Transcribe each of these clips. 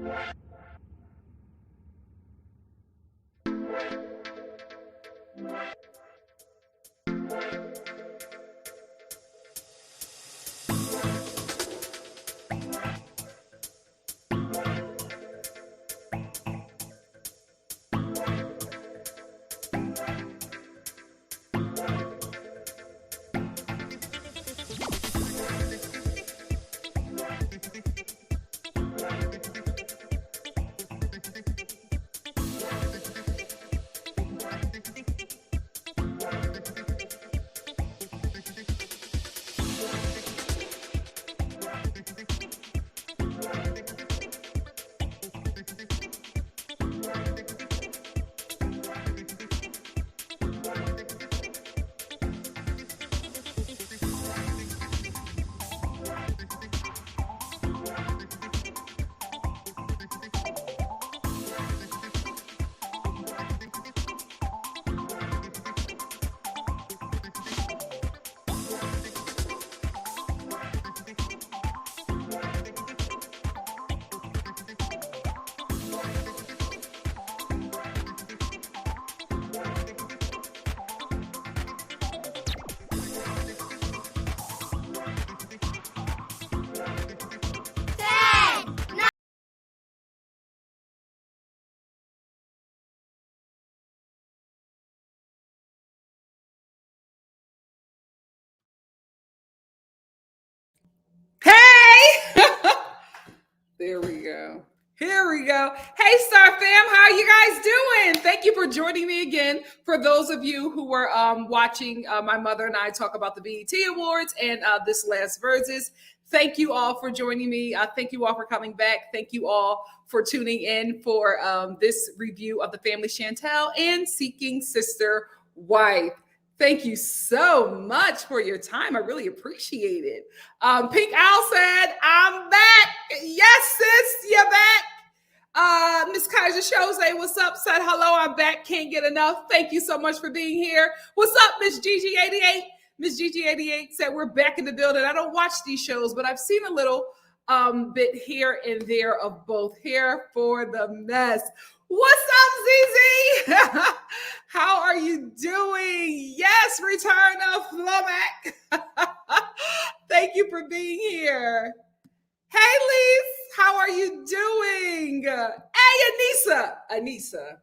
Hey! There we go. Here we go. Hey, Star Fam, how are you guys doing? Thank you for joining me again. For those of you who were watching my mother and I talk about the BET Awards and this last Versus, thank you all for joining me. Thank you all for coming back. Thank you all for tuning in for this review of the family Chantel and Seeking Sister Wife. Thank you so much for your time. I really appreciate it. Pink Owl said, I'm back. Yes, sis, you're back. Miss Kaiser Chose, what's up? Said, hello, I'm back. Can't get enough. Thank you so much for being here. What's up, Miss GG88? Miss GG88 said, we're back in the building. I don't watch these shows, but I've seen a little bit here and there of both. Here for the mess. What's up, ZZ? How are you doing? Yes, return of Flomac. Thank you for being here. Hey, Lise, how are you doing? Hey, Anissa.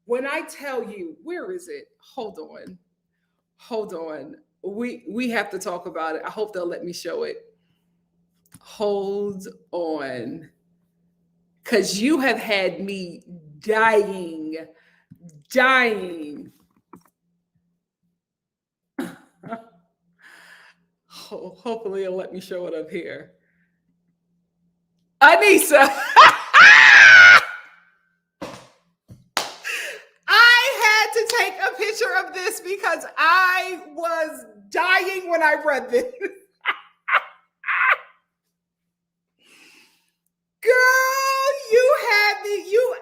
When I tell you, where is it? Hold on. We have to talk about it. I hope they'll let me show it. Hold on. Because you have had me dying. Hopefully it'll let me show it up here. Anissa. I had to take a picture of this because I was dying when I read this. Girl, you had me.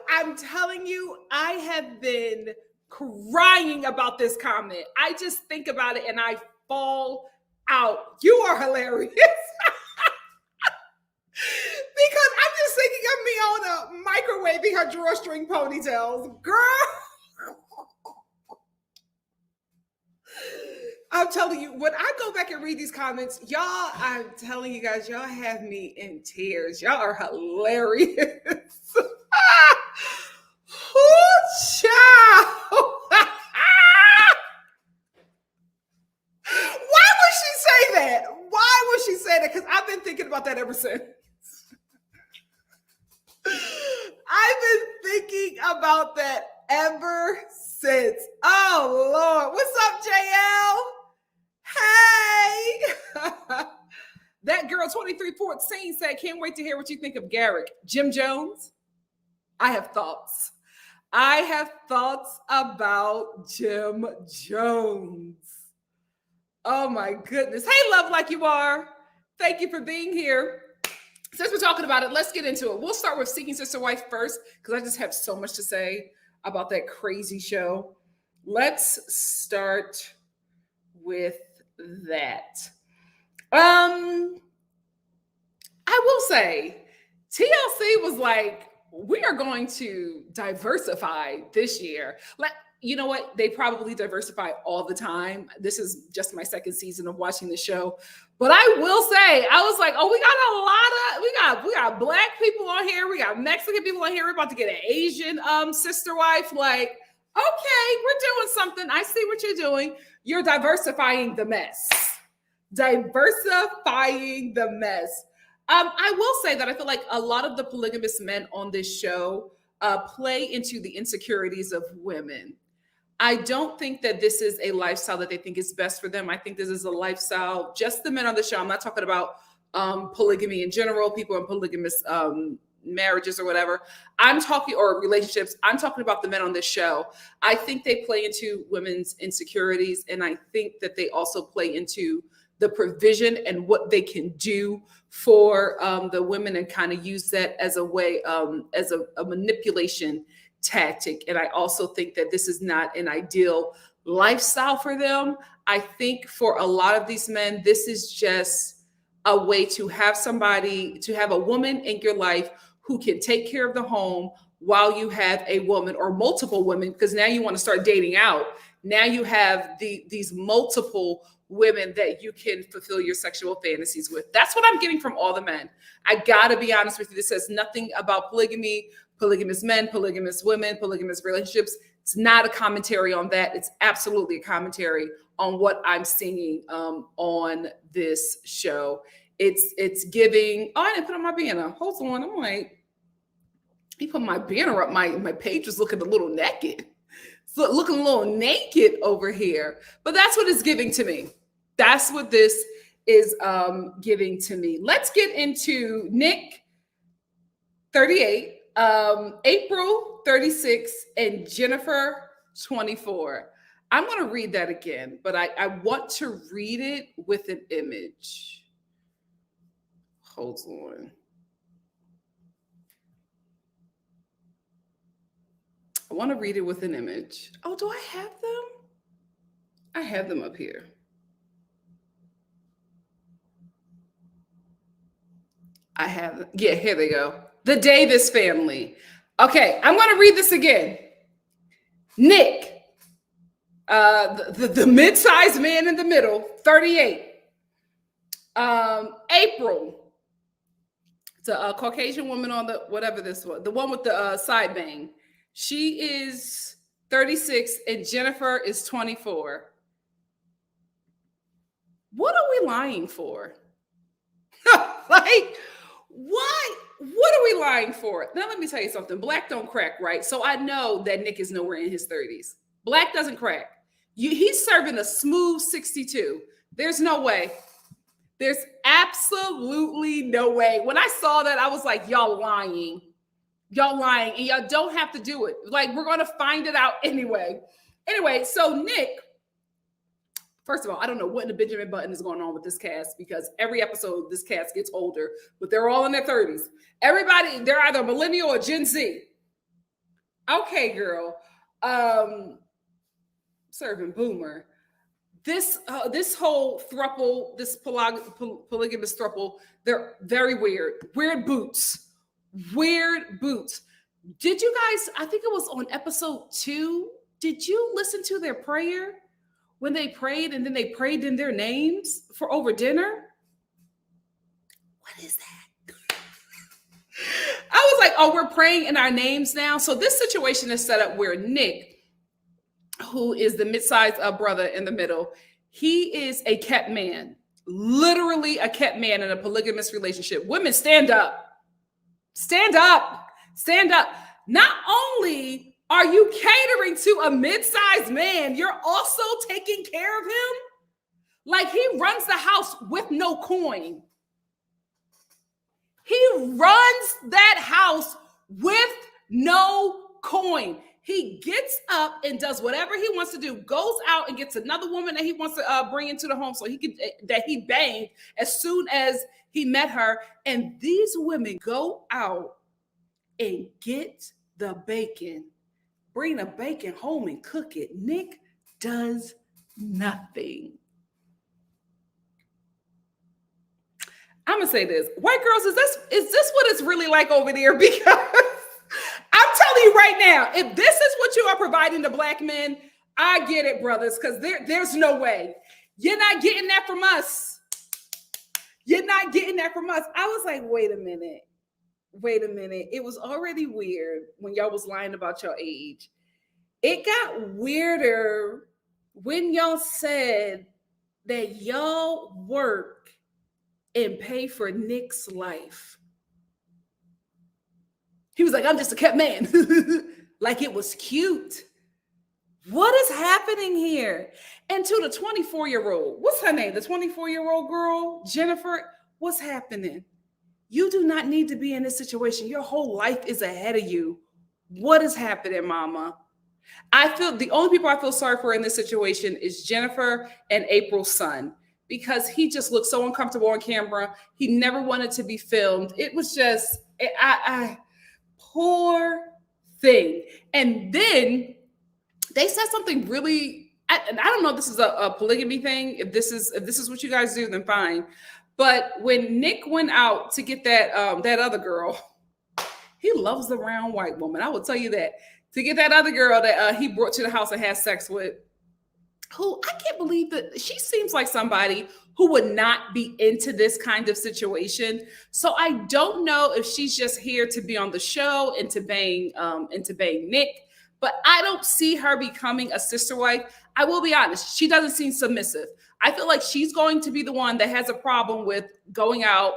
I'm telling you, I have been crying about this comment. I just think about it and I fall out. You are hilarious. Because I'm just thinking of me on a microwaving her drawstring ponytails. Girl. I'm telling you, when I go back and read these comments, y'all, I'm telling you guys, y'all have me in tears. Y'all are hilarious. Child. Why would she say that? Why would she say that? Because I've been thinking about that ever since. I've been thinking about that ever since. Oh, Lord. What's up, JL? Hey. That girl, 2314, said, can't wait to hear what you think of Garrick. Jim Jones? I have thoughts. I have thoughts about Jim Jones. Oh, my goodness. Hey, love like you are. Thank you for being here. Since we're talking about it, let's get into it. We'll start with Seeking Sister Wife first, because I just have so much to say about that crazy show. Let's start with that. I will say, TLC was like, we are going to diversify this year. Like, you know what? They probably diversify all the time. This is just my second season of watching the show. But I will say, I was like, oh, we got black people on here, we got Mexican people on here, we're about to get an Asian sister wife. Like, okay, we're doing something. I see what you're doing. You're diversifying the mess. Diversifying the mess. I will say that I feel like a lot of the polygamous men on this show play into the insecurities of women. I don't think that this is a lifestyle that they think is best for them. I think this is a lifestyle, just the men on the show. I'm not talking about polygamy in general, people in polygamous marriages or whatever. I'm talking, or relationships. I'm talking about the men on this show. I think they play into women's insecurities. And I think that they also play into the provision and what they can do for the women, and kind of use that as a way, as a manipulation tactic. And I also think that this is not an ideal lifestyle for them. I think for a lot of these men, this is just a way to have somebody, to have a woman in your life who can take care of the home while you have a woman or multiple women, because now you want to start dating out. Now you have these multiple women that you can fulfill your sexual fantasies with. That's what I'm getting from all the men. I gotta be honest with you. This says nothing about polygamy, polygamous men, polygamous women, polygamous relationships. It's not a commentary on that. It's absolutely a commentary on what I'm seeing on this show. It's giving. Oh, I didn't put on my banner. Hold on. I'm like, he put my banner up. My page was looking a little naked. So looking a little naked over here. But that's what it's giving to me. That's what this is giving to me. Let's get into Nick, 38, April, 36, and Jennifer, 24. I'm going to read that again, but I want to read it with an image. Hold on. I want to read it with an image. Oh, do I have them? I have them up here. I have, yeah, here they go. The Davis family. Okay, I'm going to read this again. Nick, the mid-sized man in the middle, 38. April, it's a Caucasian woman on the, whatever this was, the one with the side bang. She is 36 and Jennifer is 24. What are we lying for? Like, what are we lying for? Now, let me tell you something. Black don't crack, right? So I know that Nick is nowhere in his 30s. Black doesn't crack. He's serving a smooth 62. There's no way. There's absolutely no way. When I saw that, I was like, y'all lying. Y'all lying. And y'all don't have to do it. Like, we're going to find it out anyway. Anyway, so Nick, first of all, I don't know what in the Benjamin Button is going on with this cast, because every episode this cast gets older, but they're all in their 30s. Everybody, they're either millennial or Gen Z. Okay, girl. Serving boomer. This whole throuple, this polygamous throuple, they're very weird. Weird boots. Weird boots. Did you guys, I think it was on episode 2, did you listen to their prayer? When they prayed, and then they prayed in their names for over dinner? What is that? I was like, oh, we're praying in our names now. So this situation is set up where Nick, who is the mid-sized brother in the middle, he is a kept man, literally a kept man in a polygamous relationship. Women, stand up. Stand up. Stand up. Not only are you catering to a mid-sized man, you're also taking care of him? Like, he runs the house with no coin. He runs that house with no coin. He gets up and does whatever he wants to do, goes out and gets another woman that he wants to bring into the home, so he could, that he banged as soon as he met her. And these women go out and get the bacon, bring the bacon home and cook it. Nick does nothing. I'm gonna say this. White girls, is this what it's really like over there? Because I'm telling you right now, if this is what you are providing to black men, I get it, brothers, because there's no way. You're not getting that from us. You're not getting that from us. I was like, wait a minute. Wait a minute. It was already weird when y'all was lying about your age. It got weirder when y'all said that y'all work and pay for Nick's life. He was like, I'm just a kept man. Like it was cute. What is happening here? And to the 24-year-old, what's her name? The 24-year-old girl, Jennifer, what's happening? You do not need to be in this situation. Your whole life is ahead of you. What is happening, mama? I feel the only people I feel sorry for in this situation is Jennifer and April's son, because he just looked so uncomfortable on camera. He never wanted to be filmed. It was just, poor thing. And then they said something really, and I don't know if this is a polygamy thing. If this is what you guys do, then fine. But when Nick went out to get that other girl, he loves the round white woman. I will tell you that. To get that other girl that he brought to the house and had sex with, who I can't believe that she seems like somebody who would not be into this kind of situation. So I don't know if she's just here to be on the show and to bang Nick, but I don't see her becoming a sister wife. I will be honest, she doesn't seem submissive. I feel like she's going to be the one that has a problem with going out,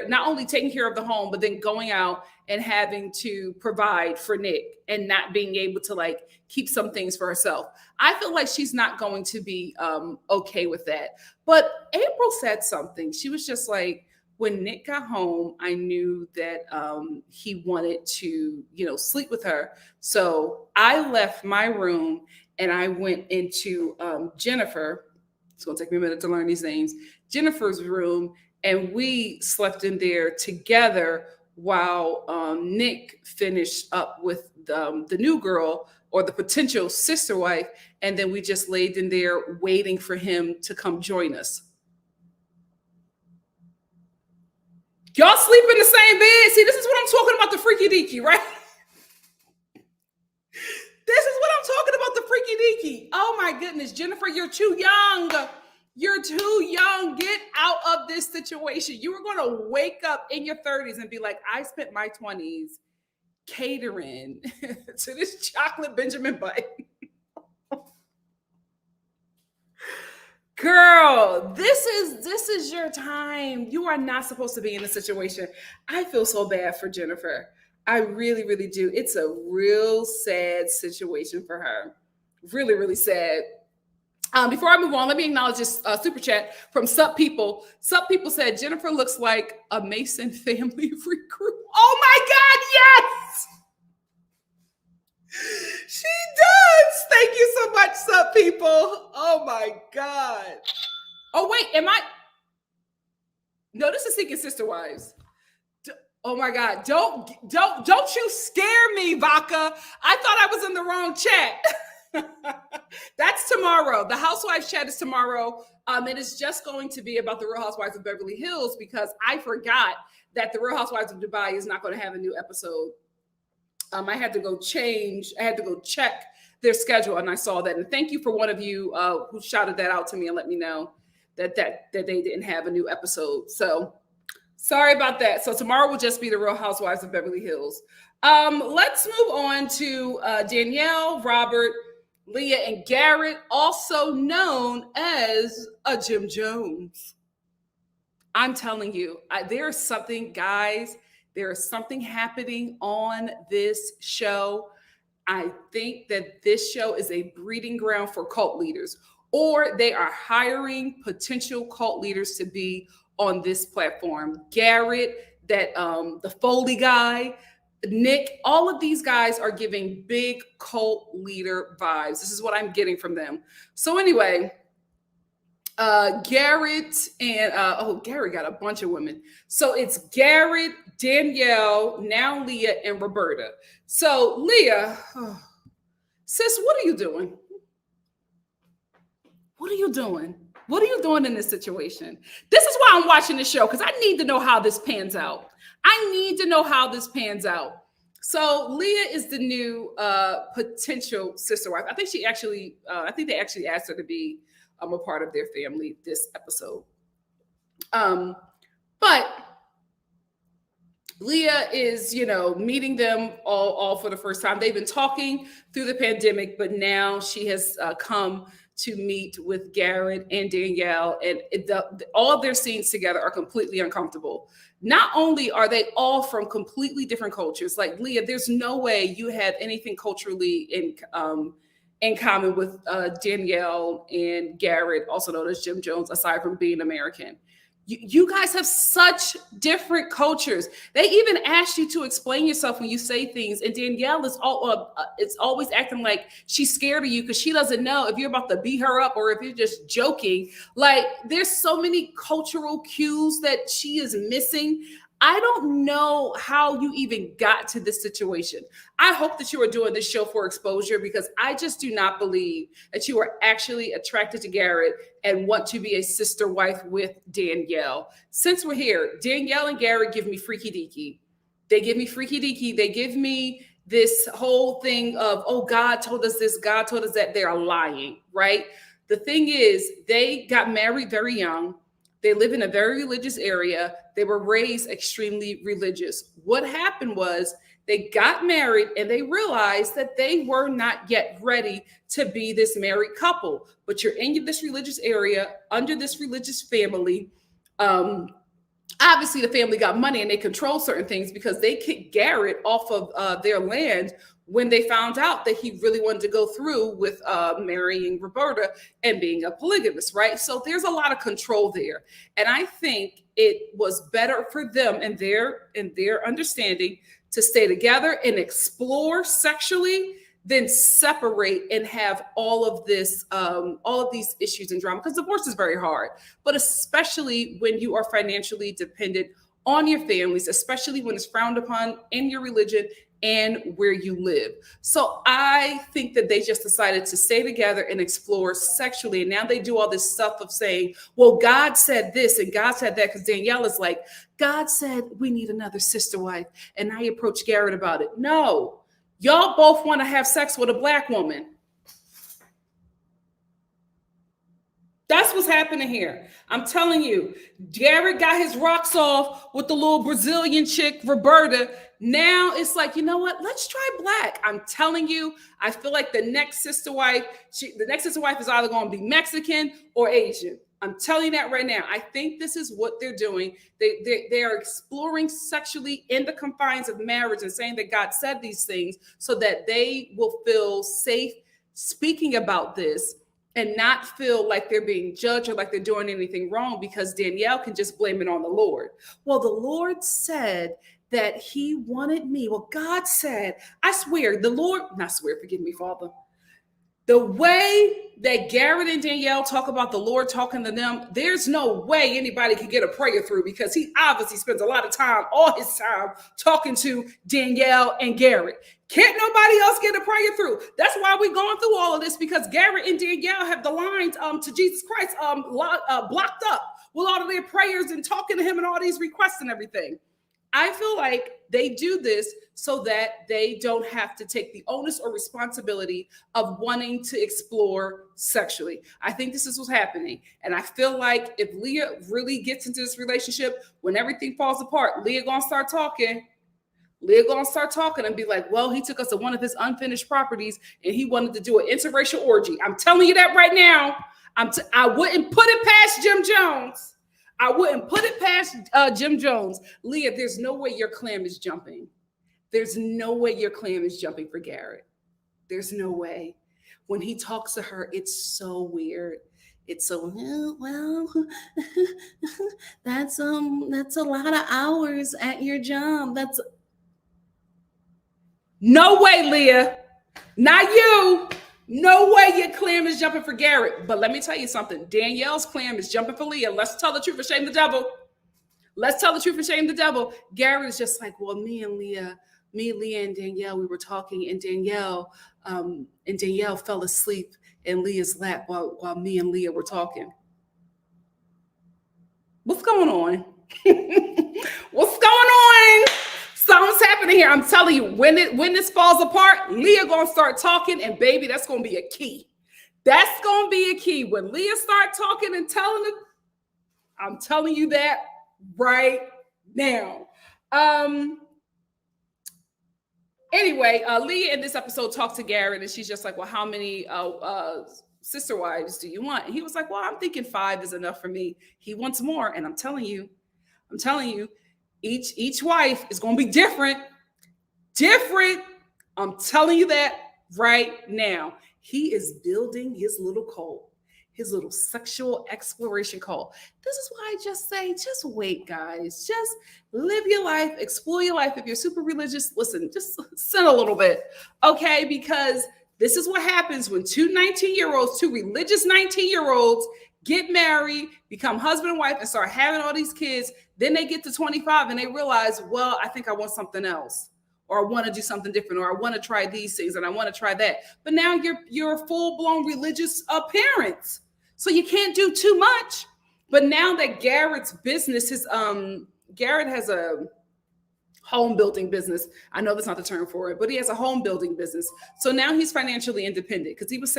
not only taking care of the home, but then going out and having to provide for Nick and not being able to like keep some things for herself. I feel like she's not going to be okay with that. But April said something. She was just like, when Nick got home, I knew that he wanted to, sleep with her. So I left my room and I went into Jennifer. It's going to take me a minute to learn these names. Jennifer's room. And we slept in there together while Nick finished up with the new girl or the potential sister wife. And then we just laid in there waiting for him to come join us. Y'all sleep in the same bed. See, this is what I'm talking about, the freaky deaky, right? This is what I'm talking about, the freaky deaky. Oh my goodness, Jennifer, you're too young. You're too young. Get out of this situation. You were going to wake up in your 30s and be like, I spent my 20s catering to this chocolate Benjamin Button. Girl, this is your time. You are not supposed to be in this situation. I feel so bad for Jennifer. I really, really do. It's a real sad situation for her. Really, really sad. Before I move on, let me acknowledge this super chat from Sup People. Sup People said, Jennifer looks like a Mason family recruit. Oh my God, yes! She does. Thank you so much, Sup People. Oh my God. Oh wait, No, this is Seeking Sister Wives. Oh my God, don't you scare me, Vaca. I thought I was in the wrong chat. That's tomorrow. The Housewives chat is tomorrow. It is just going to be about the Real Housewives of Beverly Hills because I forgot that the Real Housewives of Dubai is not going to have a new episode. I had to go check their schedule, and I saw that. And thank you for one of you who shouted that out to me and let me know that they didn't have a new episode. So sorry about that. So tomorrow will just be the Real Housewives of Beverly Hills. Let's move on to Danielle, Robert, Leah, and Garrett, also known as Jim Jones. I'm telling you, there's something, guys. There is something happening on this show. I think that this show is a breeding ground for cult leaders, or they are hiring potential cult leaders to be on this platform. Garrett, the Foley guy, Nick, all of these guys are giving big cult leader vibes. This is what I'm getting from them. So anyway, Garrett and Garrett got a bunch of women. So it's Garrett, Danielle, now Leah, and Roberta. So Leah, sis, what are you doing? What are you doing? What are you doing in this situation? This is why I'm watching the show, because I need to know how this pans out. I need to know how this pans out. So Leah is the new potential sister wife. I think she actually, I think they actually asked her to be a part of their family this episode. But Leah is, meeting them all for the first time. They've been talking through the pandemic, but now she has come to meet with Garrett and Danielle, and all of their scenes together are completely uncomfortable. Not only are they all from completely different cultures, like Leah, there's no way you have anything culturally in common with Danielle and Garrett, also known as Jim Jones, aside from being American. You guys have such different cultures. They even asked you to explain yourself when you say things, and Danielle is it's always acting like she's scared of you because she doesn't know if you're about to beat her up or if you're just joking. Like, there's so many cultural cues that she is missing. I don't know how you even got to this situation. I hope that you are doing this show for exposure, because I just do not believe that you are actually attracted to Garrett and want to be a sister wife with Danielle. Since we're here, Danielle and Garrett give me freaky deaky. They give me freaky deaky. They give me this whole thing of, oh, God told us this, God told us that. They're lying, right? The thing is, they got married very young. They live in a very religious area. They were raised extremely religious. What happened was they got married and they realized that they were not yet ready to be this married couple. But you're in this religious area under this religious family. Obviously, the family got money and they control certain things, because they kicked Garrett off of their land when they found out that he really wanted to go through with marrying Roberta and being a polygamist, right? So there's a lot of control there. And I think it was better for them and their understanding to stay together and explore sexually than separate and have all of these issues and drama, because divorce is very hard, but especially when you are financially dependent on your families, especially when it's frowned upon in your religion and where you live. So I think that they just decided to stay together and explore sexually. And now they do all this stuff of saying, well, God said this and God said that, because Danielle is like, God said we need another sister wife. And I approached Garrett about it. No. Y'all both want to have sex with a Black woman. That's what's happening here. I'm telling you, Garrett got his rocks off with the little Brazilian chick, Roberta. Now it's like, you know what? Let's try Black. I'm telling you, I feel like the next sister wife is either going to be Mexican or Asian. I'm telling you that right now. I think this is what they're doing. They are exploring sexually in the confines of marriage and saying that God said these things so that they will feel safe speaking about this and not feel like they're being judged or like they're doing anything wrong, because Danielle can just blame it on the Lord. Well, the Lord said that he wanted me. Well, God said, I swear, forgive me, Father. The way that Garrett and Danielle talk about the Lord talking to them, there's no way anybody can get a prayer through, because he obviously spends a lot of time, all his time, talking to Danielle and Garrett. Can't nobody else get a prayer through. That's why we're going through all of this, because Garrett and Danielle have the lines to Jesus Christ blocked up with all of their prayers and talking to him and all these requests and everything. I feel like they do this so that they don't have to take the onus or responsibility of wanting to explore sexually. I think this is what's happening. And I feel like if Leah really gets into this relationship, when everything falls apart, Leah gonna start talking. Leah gonna start talking and be like, well, he took us to one of his unfinished properties and he wanted to do an interracial orgy. I'm telling you that right now. I wouldn't put it past Jim Jones. I wouldn't put it past Jim Jones. Leah, there's no way your clam is jumping. There's no way your clam is jumping for Garrett. There's no way. When he talks to her, it's so weird. It's so, well, that's a lot of hours at your job. That's no way, Leah. Not you. No way your clam is jumping for Garrett. But let me tell you something. Danielle's clam is jumping for Leah. Let's tell the truth and shame the devil. Let's tell the truth and shame the devil. Garrett is just like, well, me, Leah, and Danielle, we were talking, and Danielle fell asleep in Leah's lap while me and Leah were talking. What's going on? What's going on? Something's happening here. I'm telling you, when this falls apart, Leah gonna start talking, and baby, that's gonna be a key. That's gonna be a key. When Leah start talking and telling it, I'm telling you that right now. Anyway, Leah in this episode talked to Garrett, and she's just like, well, how many sister wives do you want? And he was like, well, I'm thinking 5 is enough for me. He wants more. And I'm telling you, each wife is going to be different. I'm telling you that right now. He is building his little cult, his little sexual exploration cult. This is why I just say, just wait, guys. Just live your life, explore your life. If you're super religious, listen, just sin a little bit, okay? Because this is what happens when two religious 19-year-olds get married, become husband and wife, and start having all these kids. Then they get to 25 and they realize, well, I think I want something else, or I want to do something different, or I want to try these things and I want to try that. But now you're full-blown religious parents, so you can't do too much. But now that Garrett's business is Garrett has a home building business. I know that's not the term for it, but he has a home building business. So now he's financially independent, because he was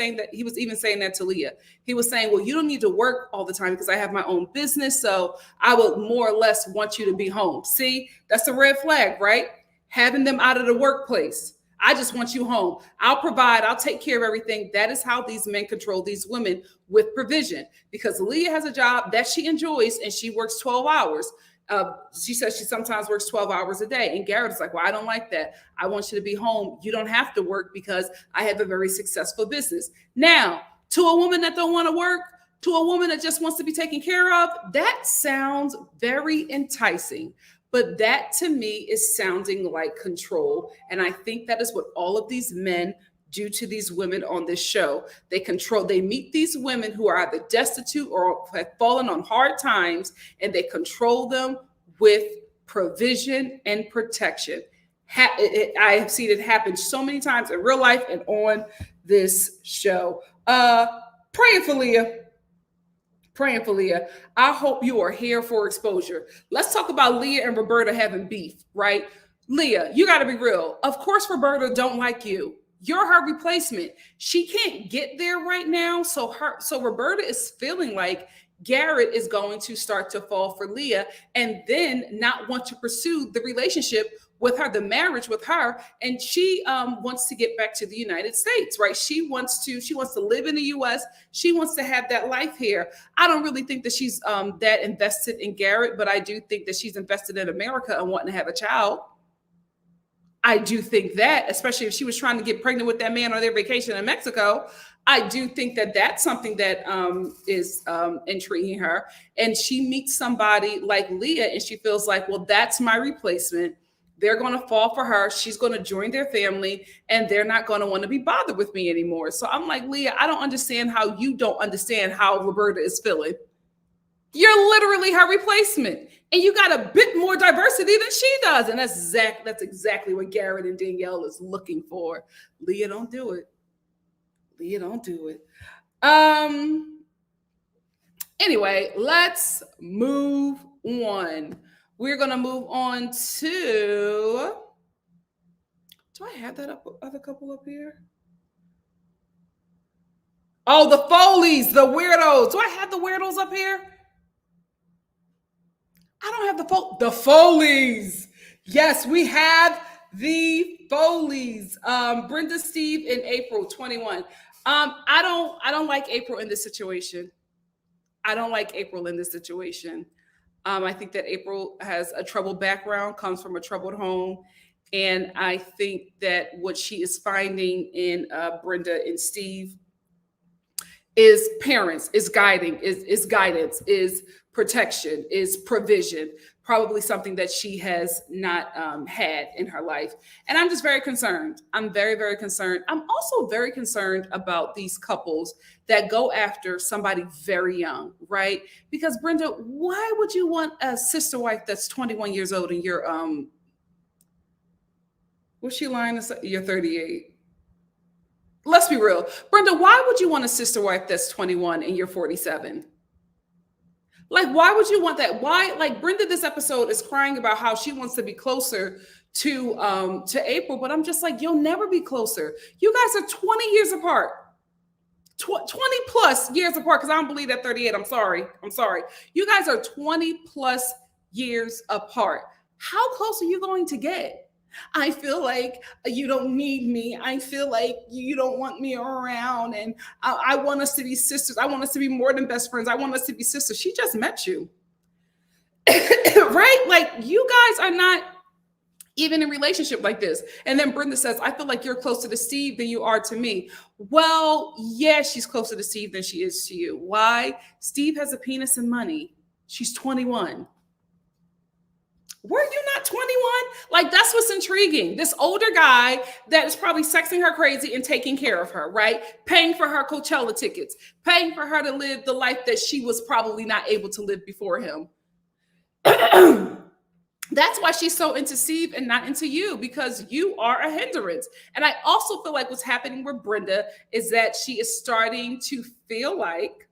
even saying that to Leah. He was saying, well, you don't need to work all the time because I have my own business. So I would more or less want you to be home. See, that's a red flag, right? Having them out of the workplace. I just want you home. I'll provide. I'll take care of everything. That is how these men control these women, with provision, because Leah has a job that she enjoys and she works 12 hours. She says she sometimes works 12 hours a day. And Garrett's like, well, I don't like that. I want you to be home. You don't have to work because I have a very successful business. Now, to a woman that don't want to work, to a woman that just wants to be taken care of, that sounds very enticing. But that to me is sounding like control. And I think that is what all of these men do to these women on this show. They meet these women who are either destitute or have fallen on hard times, and they control them with provision and protection. I have seen it happen so many times in real life and on this show. Praying for Leah. I hope you are here for exposure. Let's talk about Leah and Roberta having beef, right? Leah, you got to be real. Of course, Roberta don't like you. You're her replacement. She can't get there right now. So Roberta is feeling like Garrett is going to start to fall for Leah and then not want to pursue the relationship with her, the marriage with her. And she wants to get back to the United States, right? She wants to live in the US. She wants to have that life here. I don't really think that she's that invested in Garrett, but I do think that she's invested in America and wanting to have a child. I do think that, especially if she was trying to get pregnant with that man on their vacation in Mexico, I do think that that's something that is intriguing her. And she meets somebody like Leah and she feels like, well, that's my replacement. They're going to fall for her. She's going to join their family and they're not going to want to be bothered with me anymore. So I'm like, Leah, I don't understand how you don't understand how Roberta is feeling. You're literally her replacement. And you got a bit more diversity than she does. And that's exactly what Garrett and Danielle is looking for. Leah, don't do it. Anyway, let's move on. We're going to move on to, do I have that other couple up here? Oh, the Foleys, the weirdos. Do I have the weirdos up here? I don't have the Foleys. Yes, we have the Foleys. Brenda, Steve, and April, 21. I don't like April in this situation. I think that April has a troubled background, comes from a troubled home. And I think that what she is finding in Brenda and Steve is parents, is guiding, is guidance, is protection, is provision, probably something that she has not had in her life. And I'm just very concerned. I'm very, very concerned. I'm also very concerned about these couples that go after somebody very young, right? Because Brenda, why would you want a sister wife that's 21 years old and you're, what's she lying to say? You're 38. Let's be real. Brenda, why would you want a sister wife that's 21 and you're 47? Like, why would you want that? Why? Like, Brenda, this episode is crying about how she wants to be closer to April, but I'm just like, you'll never be closer. You guys are 20 years apart. 20 plus years apart, because I don't believe that 38. I'm sorry. You guys are 20 plus years apart. How close are you going to get? I feel like you don't need me. I feel like you don't want me around. And I want us to be sisters. I want us to be more than best friends. I want us to be sisters. She just met you. Right? Like, you guys are not even in a relationship like this. And then Brenda says, I feel like you're closer to Steve than you are to me. Well, yeah, she's closer to Steve than she is to you. Why? Steve has a penis and money. She's 21. Were you not 21? Like, that's what's intriguing. This older guy that is probably sexing her crazy and taking care of her, right? Paying for her Coachella tickets, paying for her to live the life that she was probably not able to live before him. That's why she's so into Steve and not into you, because you are a hindrance. And I also feel like what's happening with Brenda is that she is starting to feel like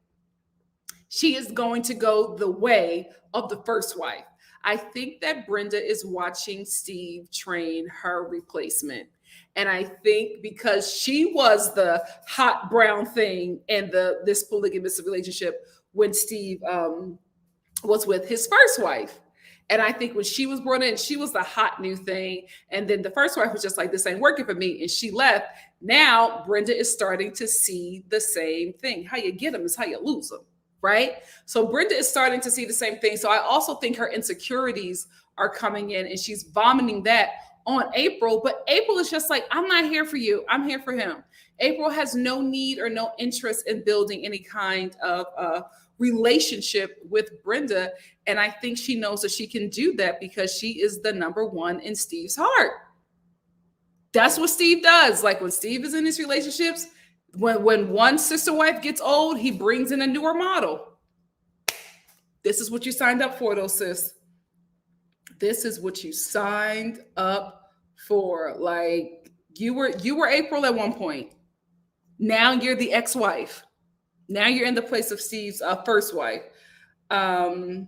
she is going to go the way of the first wife. I think that Brenda is watching Steve train her replacement. And I think because she was the hot brown thing in this polygamous relationship when Steve was with his first wife. And I think when she was brought in, she was the hot new thing. And then the first wife was just like, this ain't working for me. And she left. Now Brenda is starting to see the same thing. How you get them is how you lose them. Right? So Brenda is starting to see the same thing. So I also think her insecurities are coming in and she's vomiting that on April. But April is just like, I'm not here for you. I'm here for him. April has no need or no interest in building any kind of relationship with Brenda. And I think she knows that she can do that because she is the number one in Steve's heart. That's what Steve does. Like, when Steve is in his relationships, when one sister wife gets old, he brings in a newer model. This is what you signed up for, though, sis. This is what you signed up for. Like, you were April at one point. Now you're the ex-wife. Now you're in the place of Steve's first wife. Let's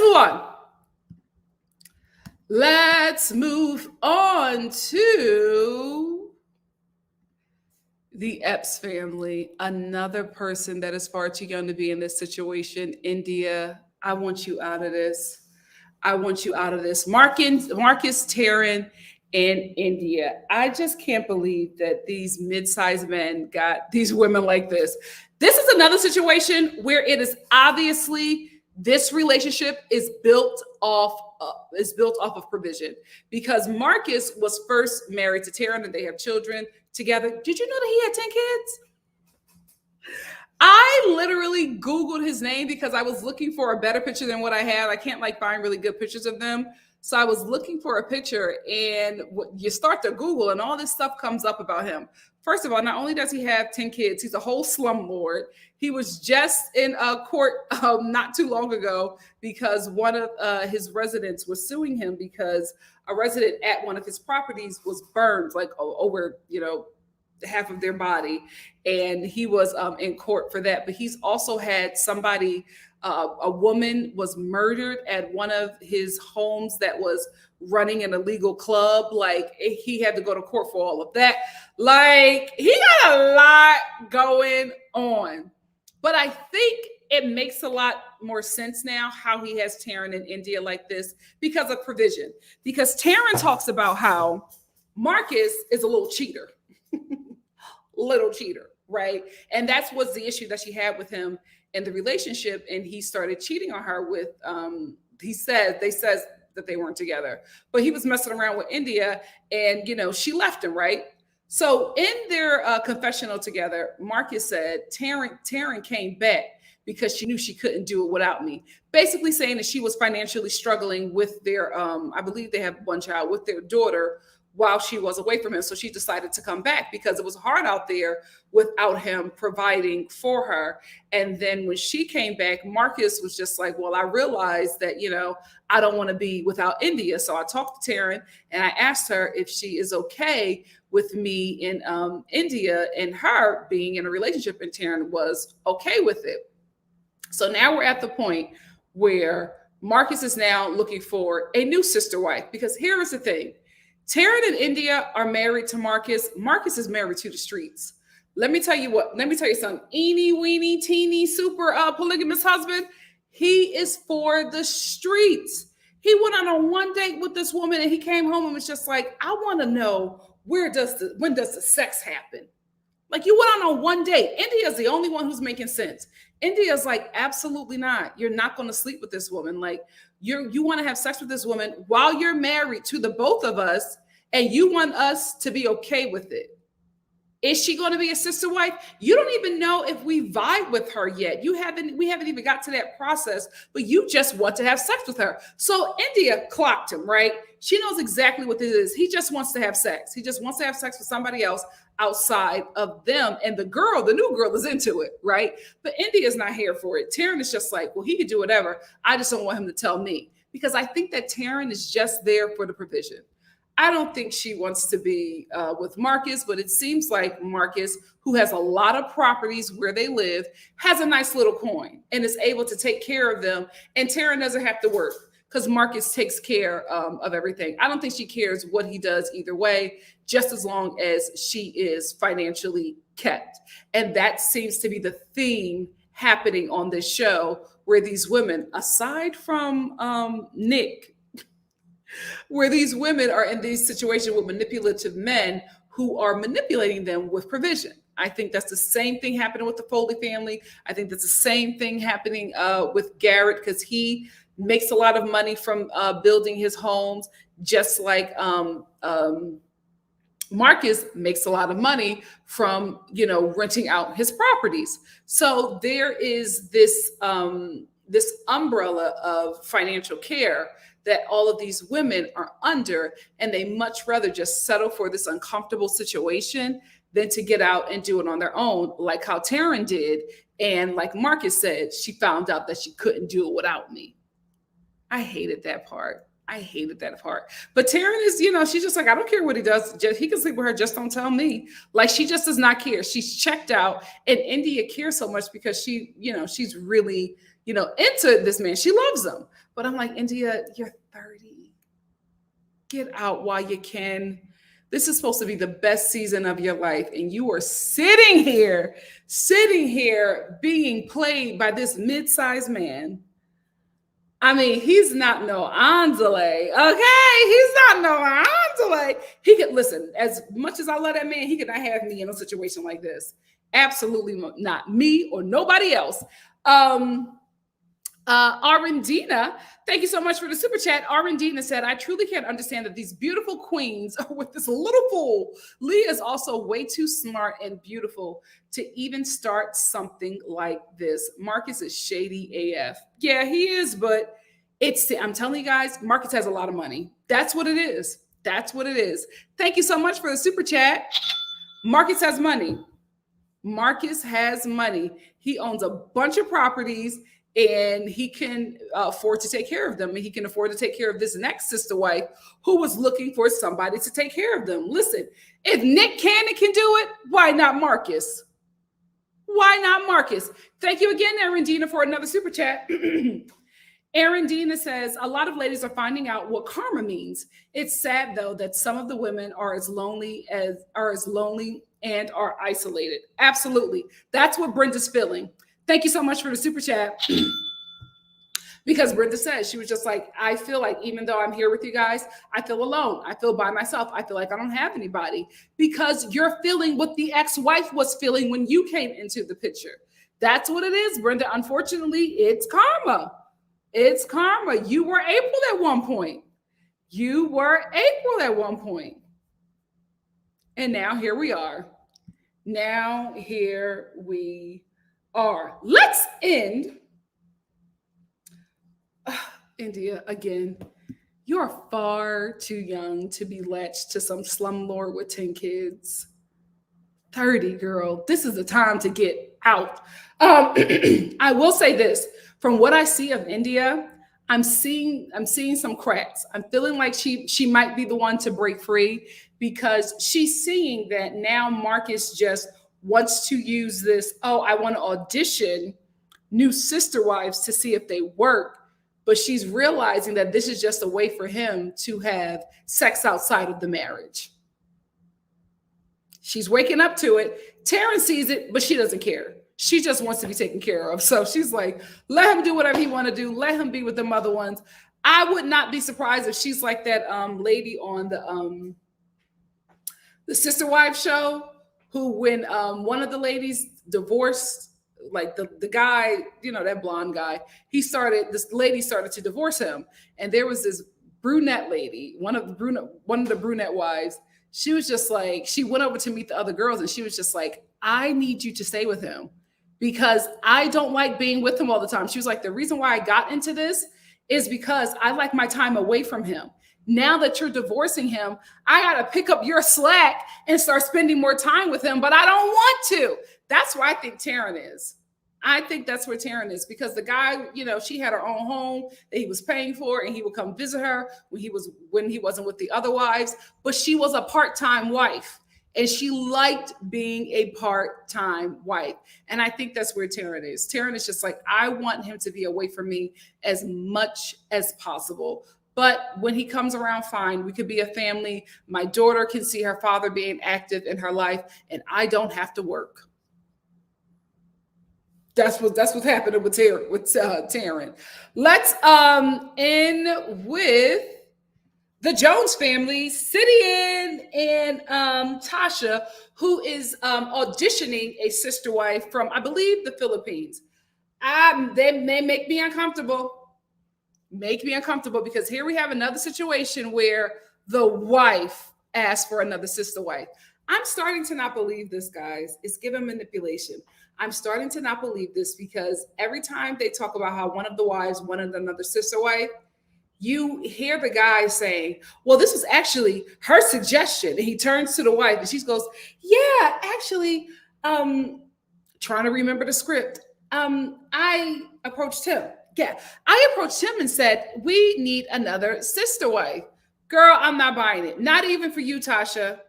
move on. Let's move on to the Epps family. Another person that is far too young to be in this situation. India, I want you out of this. I want you out of this. Marcus, Taryn, and India. I just can't believe that these mid-sized men got these women like this. This is another situation where it is obviously this relationship is built off of provision, because Marcus was first married to Taryn and they have children together. Did you know that he had 10 kids? I literally Googled his name because I was looking for a better picture than what I had. I can't find really good pictures of them. So I was looking for a picture, and you start to Google and all this stuff comes up about him. First of all, not only does he have 10 kids, he's a whole slumlord. He was just in court not too long ago because one of his residents was suing him because a resident at one of his properties was burned over, half of their body. And he was in court for that. But he's also had somebody, a woman was murdered at one of his homes that was running an illegal club. He had to go to court for all of that. He got a lot going on. But I think it makes a lot more sense now how he has Taryn and India like this because of provision. Because Taryn talks about how Marcus is a little cheater. Little cheater, right? And that's what's the issue that she had with him in the relationship. And he started cheating on her with, they said that they weren't together, but he was messing around with India and, she left him, right? So in their confessional together, Marcus said, Taryn came back because she knew she couldn't do it without me. Basically saying that she was financially struggling with their, I believe they have one child, with their daughter while she was away from him. So she decided to come back because it was hard out there without him providing for her. And then when she came back, Marcus was just like, well, I realized that, I don't want to be without India. So I talked to Taryn and I asked her if she is okay with me in India and her being in a relationship, and Taryn was okay with it. So now we're at the point where Marcus is now looking for a new sister wife, because here is the thing. Taryn and India are married to Marcus. Marcus is married to the streets. Let me tell you what. Let me tell you something. Eeny, weeny, teeny, super polygamous husband. He is for the streets. He went on a one date with this woman, and he came home and was just like, "I want to know when does the sex happen?" Like, you went on a one date. India's the only one who's making sense. India's like, absolutely not. You're not going to sleep with this woman. Like, you want to have sex with this woman while you're married to the both of us, and you want us to be okay with it. Is she going to be a sister wife? You don't even know if we vibe with her yet. We haven't even got to that process, but you just want to have sex with her. So India clocked him, right? She knows exactly what this is. He just wants to have sex. He just wants to have sex with somebody else outside of them. And the new girl is into it, right? But India's not here for it. Taryn is just like, well, he could do whatever. I just don't want him to tell me, because I think that Taryn is just there for the provision. I don't think she wants to be with Marcus, but it seems like Marcus, who has a lot of properties where they live, has a nice little coin and is able to take care of them. And Taryn doesn't have to work because Marcus takes care of everything. I don't think she cares what he does either way, just as long as she is financially kept. And that seems to be the theme happening on this show, where these women, aside from Nick, where these women are in these situations with manipulative men who are manipulating them with provision. I think that's the same thing happening with the Foley family. I think that's the same thing happening with Garrett, because he makes a lot of money from building his homes, just like Marcus makes a lot of money from, renting out his properties. So there is this umbrella of financial care that all of these women are under, and they much rather just settle for this uncomfortable situation than to get out and do it on their own, like how Taryn did. And like Marcus said, she found out that she couldn't do it without me. I hated that part. But Taryn is, she's just like, I don't care what he does. He can sleep with her. Just don't tell me. Like, she just does not care. She's checked out. And India cares so much because she's really, into this man. She loves him. But I'm like, India, you're 30. Get out while you can. This is supposed to be the best season of your life. And you are sitting here being played by this mid-sized man. I mean, he's not no Andale, okay? He's not no Andale. He could, listen, as much as I love that man, he could not have me in a situation like this. Absolutely not. Me or nobody else. Arendina, thank you so much for the super chat. Arendina said, I truly can't understand that these beautiful queens are with this little fool. Leah is also way too smart and beautiful to even start something like this. Marcus is shady AF. Yeah, he is, but I'm telling you guys, Marcus has a lot of money. That's what it is. Thank you so much for the super chat. Marcus has money. He owns a bunch of properties, and he can afford to take care of them. And he can afford to take care of this next sister wife who was looking for somebody to take care of them. Listen, if Nick Cannon can do it, why not Marcus? Thank you again, Arendina, for another super chat. Arendina says, a lot of ladies are finding out what karma means. It's sad, though, that some of the women are as lonely and are isolated. Absolutely. That's what Brenda's feeling. Thank you so much for the super chat. Because Brenda said, she was just like, I feel like even though I'm here with you guys, I feel alone. I feel by myself. I feel like I don't have anybody. Because you're feeling what the ex-wife was feeling when you came into the picture. That's what it is, Brenda. Unfortunately, it's karma. You were April at one point. And now here we are. Let's end. India, again, you're far too young to be latched to some slumlord with 10 kids. 30, girl. This is the time to get out. I will say this. From what I see of India, I'm seeing some cracks. I'm feeling like she might be the one to break free, because she's seeing that now Marcus just wants to use this, I want to audition new sister wives to see if they work, but she's realizing that this is just a way for him to have sex outside of the marriage. She's waking up to it. Taryn sees it, but she doesn't care. She just wants to be taken care of. So she's like, let him do whatever he want to do. Let him be with the other ones. I would not be surprised if she's like that lady on the Sister Wives show, who when one of the ladies divorced, like the guy, that blonde guy, this lady started to divorce him. And there was this brunette lady, one of the brunette wives. She was just like, she went over to meet the other girls and she was just like, I need you to stay with him because I don't like being with him all the time. She was like, the reason why I got into this is because I like my time away from him. Now that you're divorcing him, I got to pick up your slack and start spending more time with him, but I don't want to. That's where I think Taryn is. I think that's where Taryn is, because the guy, she had her own home that he was paying for, and he would come visit her when he wasn't with the other wives, but she was a part-time wife. And she liked being a part-time wife. And I think that's where Taryn is. Taryn is just like, I want him to be away from me as much as possible. But when he comes around, fine, we could be a family. My daughter can see her father being active in her life, and I don't have to work. That's what's happening with Taryn. Let's end with the Jones family, Sidian and Tasha, who is auditioning a sister wife from, I believe, the Philippines. They make me uncomfortable. Make me uncomfortable, because here we have another situation where the wife asked for another sister wife. I'm starting to not believe this, guys. It's given manipulation. I'm starting to not believe this, because every time they talk about how one of the wives wanted another sister wife, you hear the guy saying, well, this was actually her suggestion. And he turns to the wife and she goes, yeah, actually, trying to remember the script. I approached him. Yeah, I approached him and said, we need another sister wife. Girl, I'm not buying it. Not even for you, Tasha.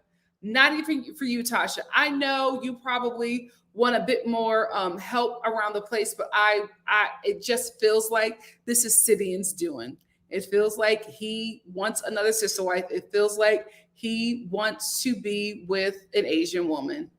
Not even for you, Tasha. I know you probably want a bit more help around the place, but it just feels like this is Sidian's doing. It feels like he wants another sister wife. It feels like he wants to be with an Asian woman.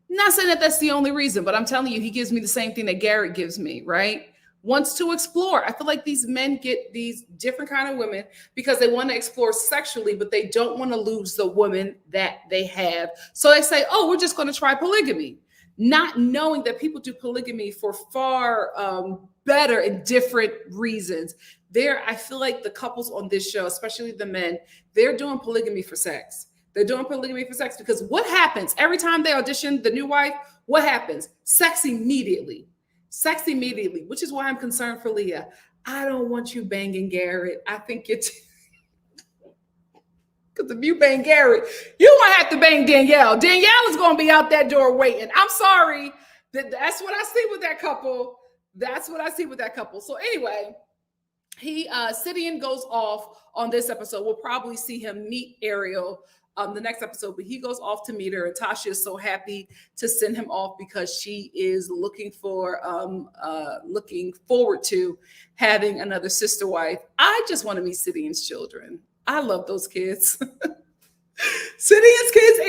Not saying that that's the only reason, but I'm telling you, he gives me the same thing that Garrett gives me, right? Wants to explore. I feel like these men get these different kind of women because they want to explore sexually, but they don't want to lose the woman that they have. So they say, oh, we're just going to try polygamy, not knowing that people do polygamy for far better and different reasons. I feel like the couples on this show, especially the men, they're doing polygamy for sex. They're doing polygamy for sex because what happens every time they audition the new wife? What happens? Sex immediately. Sex immediately, which is why I'm concerned for Leah. I don't want you banging Garrett. I think it's because if you bang Garrett, you won't have to bang Danielle. Danielle is going to be out that door waiting. I'm sorry. That's what I see with that couple. That's what I see with that couple. So anyway, Sidian goes off on this episode. We'll probably see him meet Ariel the next episode, but he goes off to meet her, and Tasha is so happy to send him off because she is looking forward to having another sister wife. I just want to meet Sidian's children. I love those kids. Sidian's kids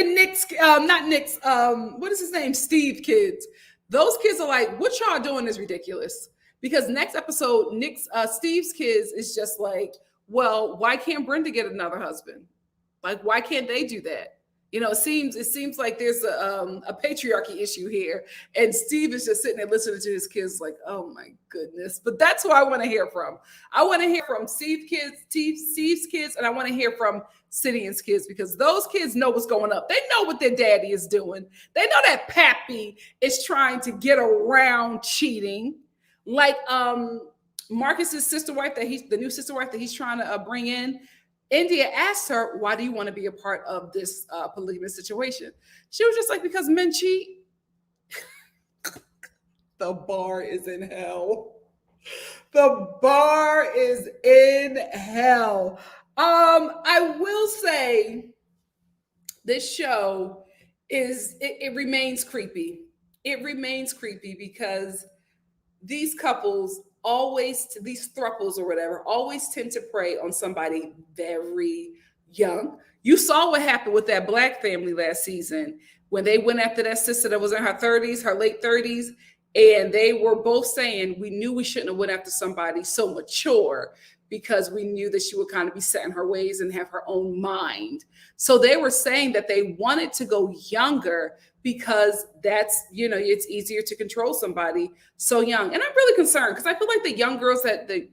and what is his name? Steve kids. Those kids are like, what y'all doing is ridiculous. Because next episode, Steve's kids is just like, well, why can't Brenda get another husband? Like, why can't they do that? It seems like there's a patriarchy issue here. And Steve is just sitting there listening to his kids like, oh my goodness. But that's who I want to hear from. I want to hear from Steve's kids, and I want to hear from Sidian's kids, because those kids know what's going up. They know what their daddy is doing. They know that Pappy is trying to get around cheating. Like Marcus's sister wife the new sister wife that he's trying to bring in. India asked her, why do you want to be a part of this polygamous situation? She was just like, because men cheat. The bar is in hell. The bar is in hell. I will say this show it remains creepy. It remains creepy because these couples always, these thruples or whatever, always tend to prey on somebody very young. You saw what happened with that Black family last season when they went after that sister that was in her 30s, her late 30s, and they were both saying, we knew we shouldn't have went after somebody so mature because we knew that she would kind of be set in her ways and have her own mind. So they were saying that they wanted to go younger because that's, it's easier to control somebody so young. And I'm really concerned because I feel like the young girls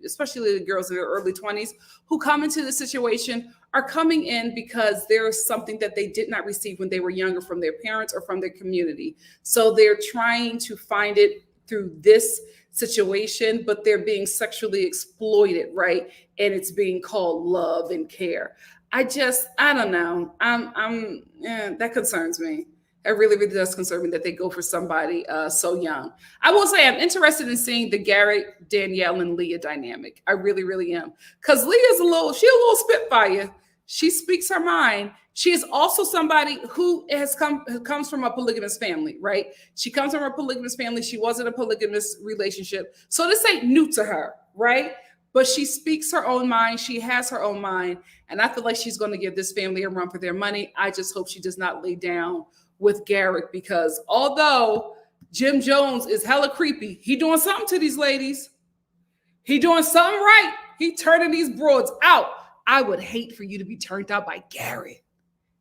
especially the girls in their early 20s who come into the situation are coming in because there's something that they did not receive when they were younger from their parents or from their community. So they're trying to find it through this situation, but they're being sexually exploited, right? And it's being called love and care. I don't know. That concerns me. It really, really does concern me that they go for somebody so young. I will say I'm interested in seeing the Garrett, Danielle, and Leah dynamic. I really, really am. Because Leah's a little spitfire. She speaks her mind. She is also somebody who comes from a polygamous family, right? She comes from a polygamous family. She was in a polygamous relationship. So this ain't new to her, right? But she speaks her own mind. She has her own mind. And I feel like she's going to give this family a run for their money. I just hope she does not lay down with Garrett, because although Jim Jones is hella creepy, he doing something to these ladies. He doing something right. He turning these broads out. I would hate for you to be turned out by Garrett.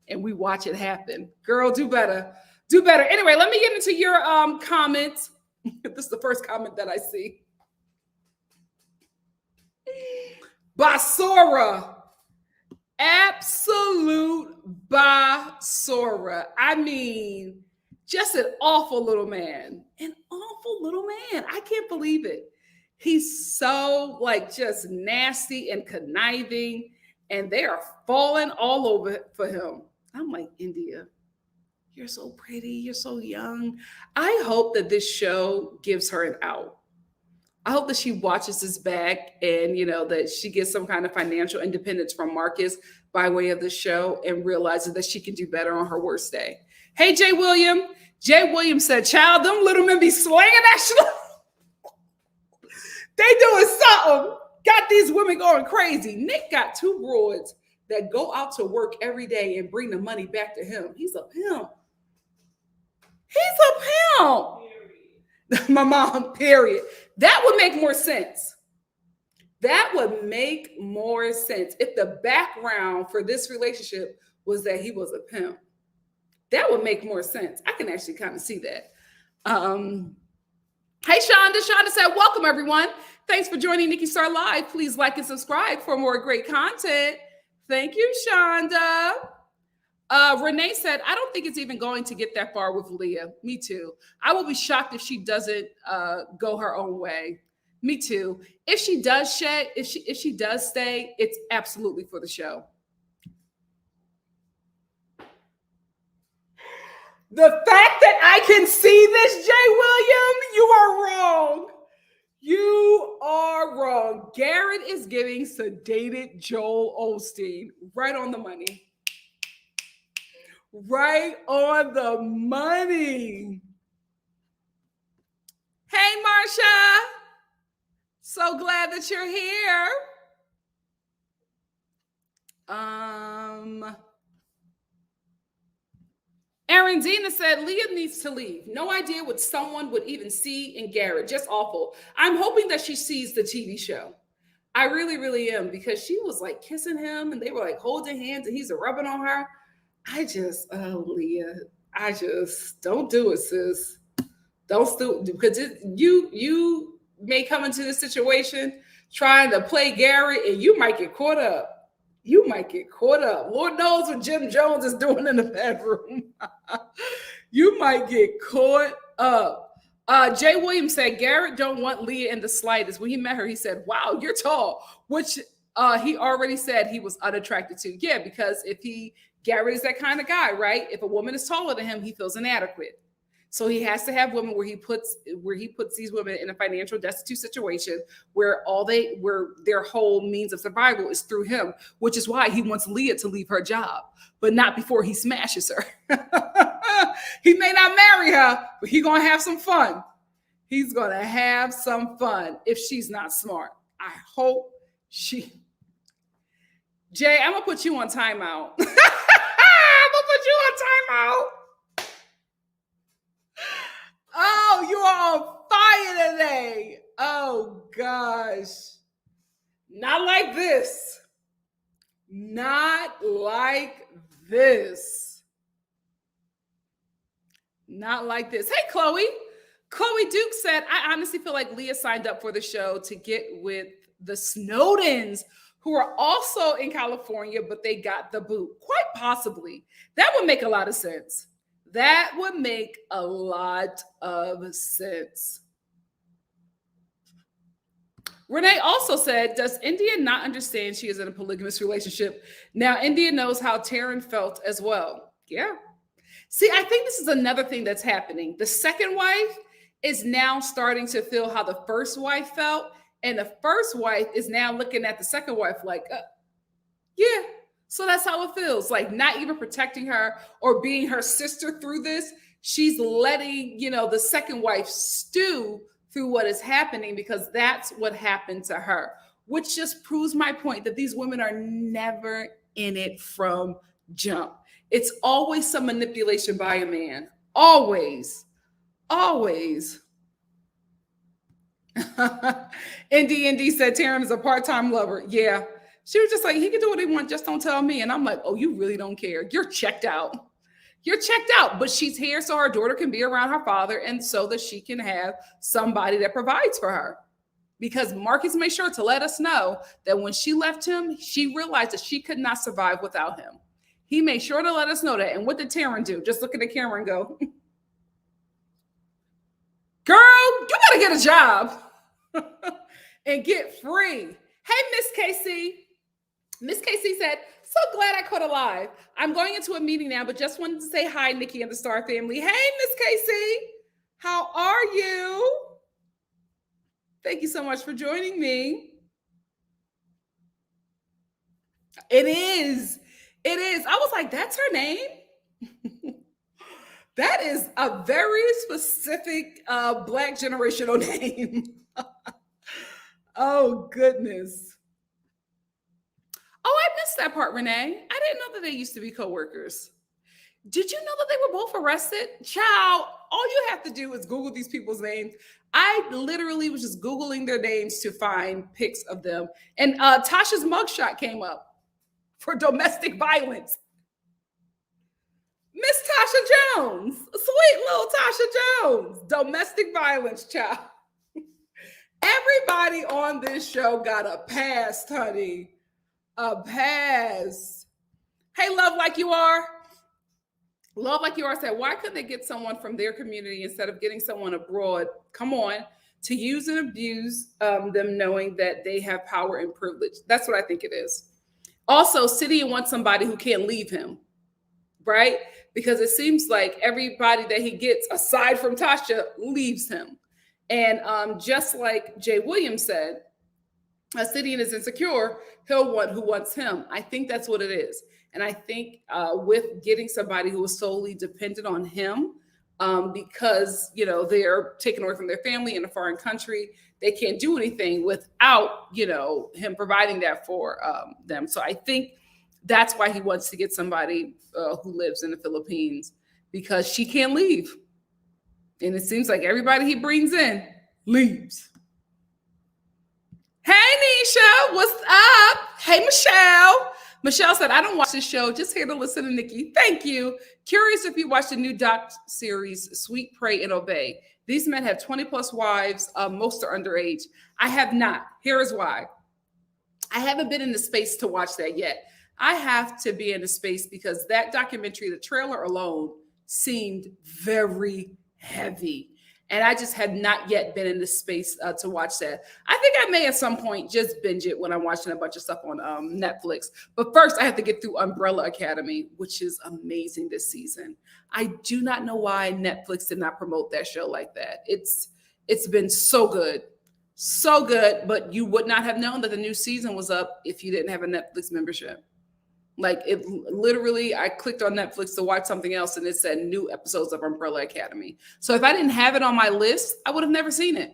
And we watch it happen. Girl, do better. Do better. Anyway, let me get into your comments. This is the first comment that I see. Basura. Absolute basura. I mean, just an awful little man. An awful little man. I can't believe it. He's so just nasty and conniving, and they are falling all over for him. I'm like, India, you're so pretty. You're so young. I hope that this show gives her an out. I hope that she watches this back and, that she gets some kind of financial independence from Marcus by way of the show and realizes that she can do better on her worst day. Hey, Jay William. Jay William said, child, them little men be slanging that shit. They doing something. Got these women going crazy. Nick got two broads that go out to work every day and bring the money back to him. He's a pimp. He's a pimp. My mom, period. That would make more sense. That would make more sense if the background for this relationship was that he was a pimp. That would make more sense. I can actually kind of see that. Hey, Shonda. Shonda said, welcome, everyone. Thanks for joining NikkiStar Live. Please like and subscribe for more great content. Thank you, Shonda. Renee said, I don't think it's even going to get that far with Leah. Me too. I will be shocked if she doesn't go her own way. Me too. If she does if she does stay, it's absolutely for the show. The fact that I can see this, Jay William, you are wrong. You are wrong. Garrett is giving sedated Joel Osteen right on the money. Right on the money. Hey, Marsha. So glad that you're here. Aaron Dina said, Leah needs to leave. No idea what someone would even see in Garrett. Just awful. I'm hoping that she sees the TV show. I really, really am, because she was kissing him and they were holding hands and he's rubbing on her. Leah, don't do it, sis. Don't do it, because you may come into this situation trying to play Garrett and you might get caught up. You might get caught up. Lord knows what Jim Jones is doing in the bedroom. You might get caught up. Jay Williams said, Garrett don't want Leah in the slightest. When he met her, he said, wow, you're tall, which he already said he was unattracted to. Yeah, because Garrett is that kind of guy, right? If a woman is taller than him, he feels inadequate. So he has to have women where he puts these women in a financial destitute situation where their whole means of survival is through him, which is why he wants Leah to leave her job, but not before he smashes her. He may not marry her, but he's gonna have some fun. He's going to have some fun if she's not smart. I hope she. Jay, I'm going to put you on timeout. I'm going to put you on timeout. Oh, you are on fire today. Oh, gosh. Not like this. Not like this. Not like this. Hey, Chloe. Chloe Duke said, I honestly feel like Leah signed up for the show to get with the Snowdens, who are also in California, but they got the boot. Quite possibly. That would make a lot of sense. That would make a lot of sense. Renee also said, does India not understand she is in a polygamous relationship? Now, India knows how Taryn felt as well. Yeah. See, I think this is another thing that's happening. The second wife is now starting to feel how the first wife felt. And the first wife is now looking at the second wife like, yeah. So that's how it feels. Like not even protecting her or being her sister through this. She's letting, the second wife stew through what is happening because that's what happened to her, which just proves my point that these women are never in it from jump. It's always some manipulation by a man. Always. Always. Indy said Taryn is a part-time lover. Yeah. She was just like, he can do what he wants, just don't tell me. And I'm like, oh, you really don't care. You're checked out. You're checked out. But she's here so her daughter can be around her father and so that she can have somebody that provides for her. Because Marcus made sure to let us know that when she left him, she realized that she could not survive without him. He made sure to let us know that. And what did Taryn do? Just look at the camera and go, girl, you better get a job and get free. Hey, Miss Casey. Miss Casey said, so glad I caught alive. I'm going into a meeting now, but just wanted to say hi, Nikki and the Star family. Hey, Miss Casey. How are you? Thank you so much for joining me. It is. It is. I was like, that's her name? That is a very specific Black generational name. Oh, goodness. Oh, I missed that part, Renee. I didn't know that they used to be coworkers. Did you know that they were both arrested? Child, all you have to do is Google these people's names. I literally was just Googling their names to find pics of them. And Tasha's mugshot came up for domestic violence. Miss Tasha Jones, sweet little Tasha Jones, domestic violence child. Everybody on this show got a pass, honey. A pass. Hey, Love Like You Are. Love Like You Are said, why couldn't they get someone from their community instead of getting someone abroad? Come on, to use and abuse them knowing that they have power and privilege. That's what I think it is. Also, City wants somebody who can't leave him, right? Because it seems like everybody that he gets, aside from Tasha, leaves him. And just like Jay Williams said, a Sidian is insecure, he'll want who wants him. I think that's what it is. And I think with getting somebody who is solely dependent on him, because, they're taken away from their family in a foreign country, they can't do anything without, him providing that for them. So I think that's why he wants to get somebody who lives in the Philippines, because she can't leave. And it seems like everybody he brings in leaves. Hey, Nisha, what's up? Hey, Michelle. Michelle said, I don't watch this show, just here to listen to Nikki. Thank you. Curious if you watched the new doc series, Sweet, Pray, and Obey. These men have 20 plus wives. Most are underage. I have not. Here is why. I haven't been in the space to watch that yet. I have to be in the space because that documentary, the trailer alone, seemed very heavy. And I just had not yet been in the space to watch that. I think I may at some point just binge it when I'm watching a bunch of stuff on Netflix. But first, I have to get through Umbrella Academy, which is amazing this season. I do not know why Netflix did not promote that show like that. It's been so good. So good. But you would not have known that the new season was up if you didn't have a Netflix membership. Like it literally, I clicked on Netflix to watch something else and it said new episodes of Umbrella Academy. So if I didn't have it on my list, I would have never seen it.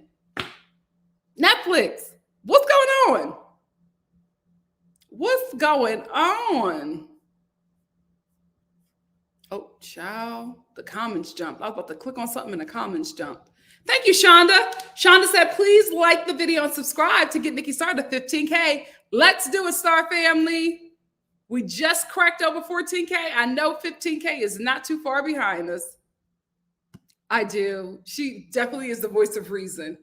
Netflix, what's going on? What's going on? Oh, child, the comments jumped. I was about to click on something and the comments jumped. Thank you, Shonda. Shonda said, please like the video and subscribe to get Nikki.Star to 15K. Let's do it, Star family. We just cracked over 14K. I know 15K is not too far behind us. I do. She definitely is the voice of reason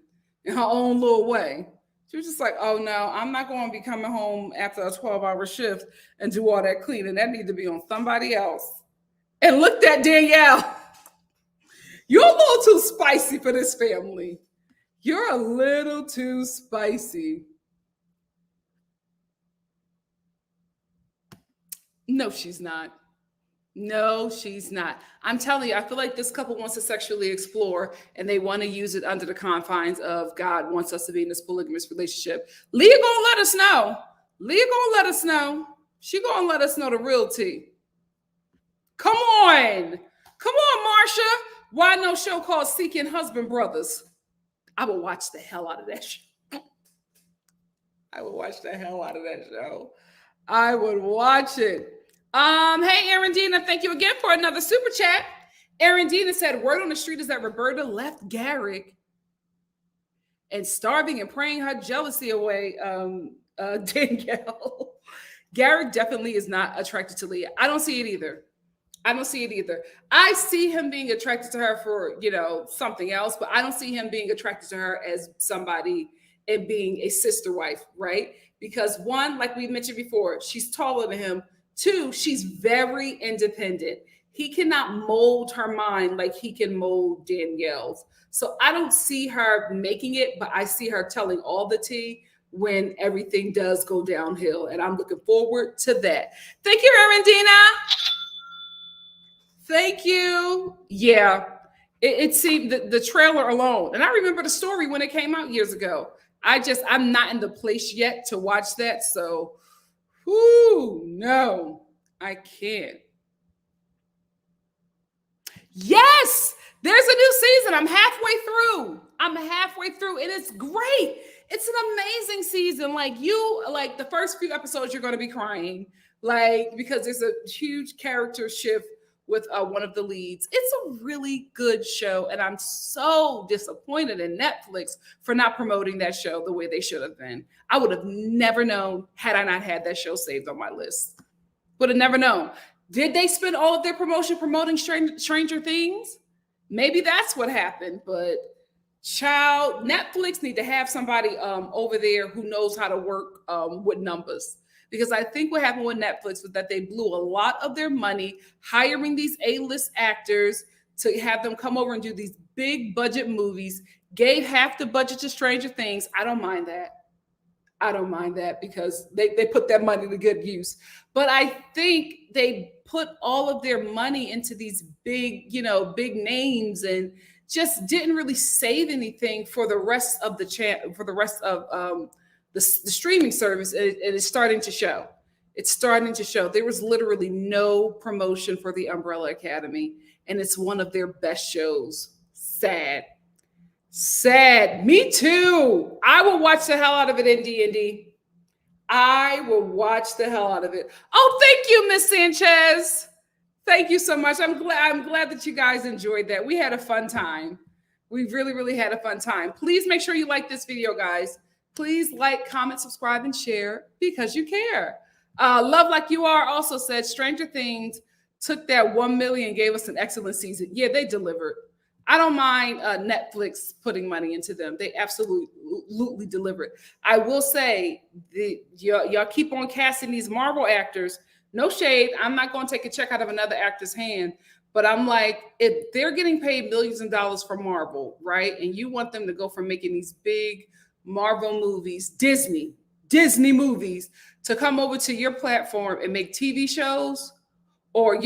in her own little way. She was just like, oh, no, I'm not going to be coming home after a 12-hour shift and do all that cleaning. That needs to be on somebody else. And looked at Danielle. You're a little too spicy for this family. You're a little too spicy. No, she's not. No, she's not. I'm telling you, I feel like this couple wants to sexually explore and they want to use it under the confines of God wants us to be in this polygamous relationship. Leah gonna let us know. Leah gonna let us know. She gonna let us know the real tea. Come on. Come on, Marsha. Why no show called Seeking Husband Brothers? I will watch the hell out of that show. I would watch the hell out of that show. I would watch it. Hey, Arendina, thank you again for another super chat. Arendina said, word on the street is that Roberta left Garrick and starving and praying her jealousy away, Danielle. Garrick definitely is not attracted to Leah. I don't see it either. I see him being attracted to her for, something else, but I don't see him being attracted to her as somebody and being a sister wife, right? Because one, like we mentioned before, she's taller than him. Two, she's very independent. He cannot mold her mind like he can mold Danielle's. So I don't see her making it, but I see her telling all the tea when everything does go downhill. And I'm looking forward to that. Thank you, Arendina. Thank you. Yeah, it seemed the trailer alone. And I remember the story when it came out years ago. I'm not in the place yet to watch that. So, no, I can't. Yes, there's a new season. I'm halfway through. And it's great. It's an amazing season. Like the first few episodes, you're going to be crying, because there's a huge character shift with one of the leads. It's a really good show, and I'm so disappointed in Netflix for not promoting that show the way they should have been. I would have never known had I not had that show saved on my list. Would have never known. Did they spend all of their promotion promoting Stranger Things? Maybe that's what happened, but child, Netflix need to have somebody over there who knows how to work with numbers. Because I think what happened with Netflix was that they blew a lot of their money hiring these A-list actors to have them come over and do these big budget movies, gave half the budget to Stranger Things. I don't mind that because they put that money to good use. But I think they put all of their money into these big names and just didn't really save anything for the rest of the the streaming service. And it's starting to show. There was literally no promotion for the Umbrella Academy, and it's one of their best shows. Sad. Me too. I will watch the hell out of it in D&D. I will watch the hell out of it. Oh, thank you, Miss Sanchez. Thank you so much. I'm glad that you guys enjoyed that. We had a fun time. We really, really had a fun time. Please make sure you like this video, guys. Please like, comment, subscribe, and share because you care. Love Like You Are also said, Stranger Things took that 1 million, gave us an excellent season. Yeah, they delivered. I don't mind Netflix putting money into them. They absolutely delivered. I will say, y'all keep on casting these Marvel actors. No shade. I'm not going to take a check out of another actor's hand. But I'm like, if they're getting paid millions of dollars for Marvel, right? And you want them to go from making these big Marvel movies, Disney movies, to come over to your platform and make TV shows or,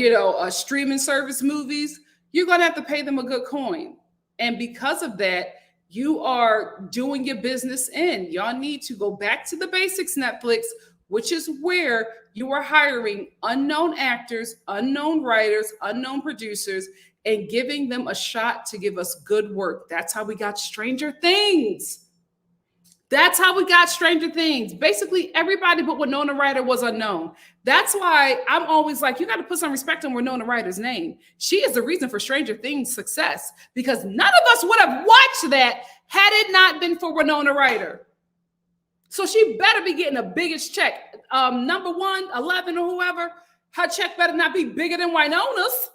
streaming service movies, you're going to have to pay them a good coin. And because of that, you are doing your business in. Y'all need to go back to the basics, Netflix. which is where you are hiring unknown actors, unknown writers, unknown producers, and giving them a shot to give us good work. That's how we got Stranger Things. That's how we got Stranger Things. Basically, everybody but Winona Ryder was unknown. That's why I'm always like, you got to put some respect on Winona Ryder's name. She is the reason for Stranger Things' success, because none of us would have watched that had it not been for Winona Ryder. So she better be getting the biggest check. Number 1, 11 or whoever, her check better not be bigger than Winona's.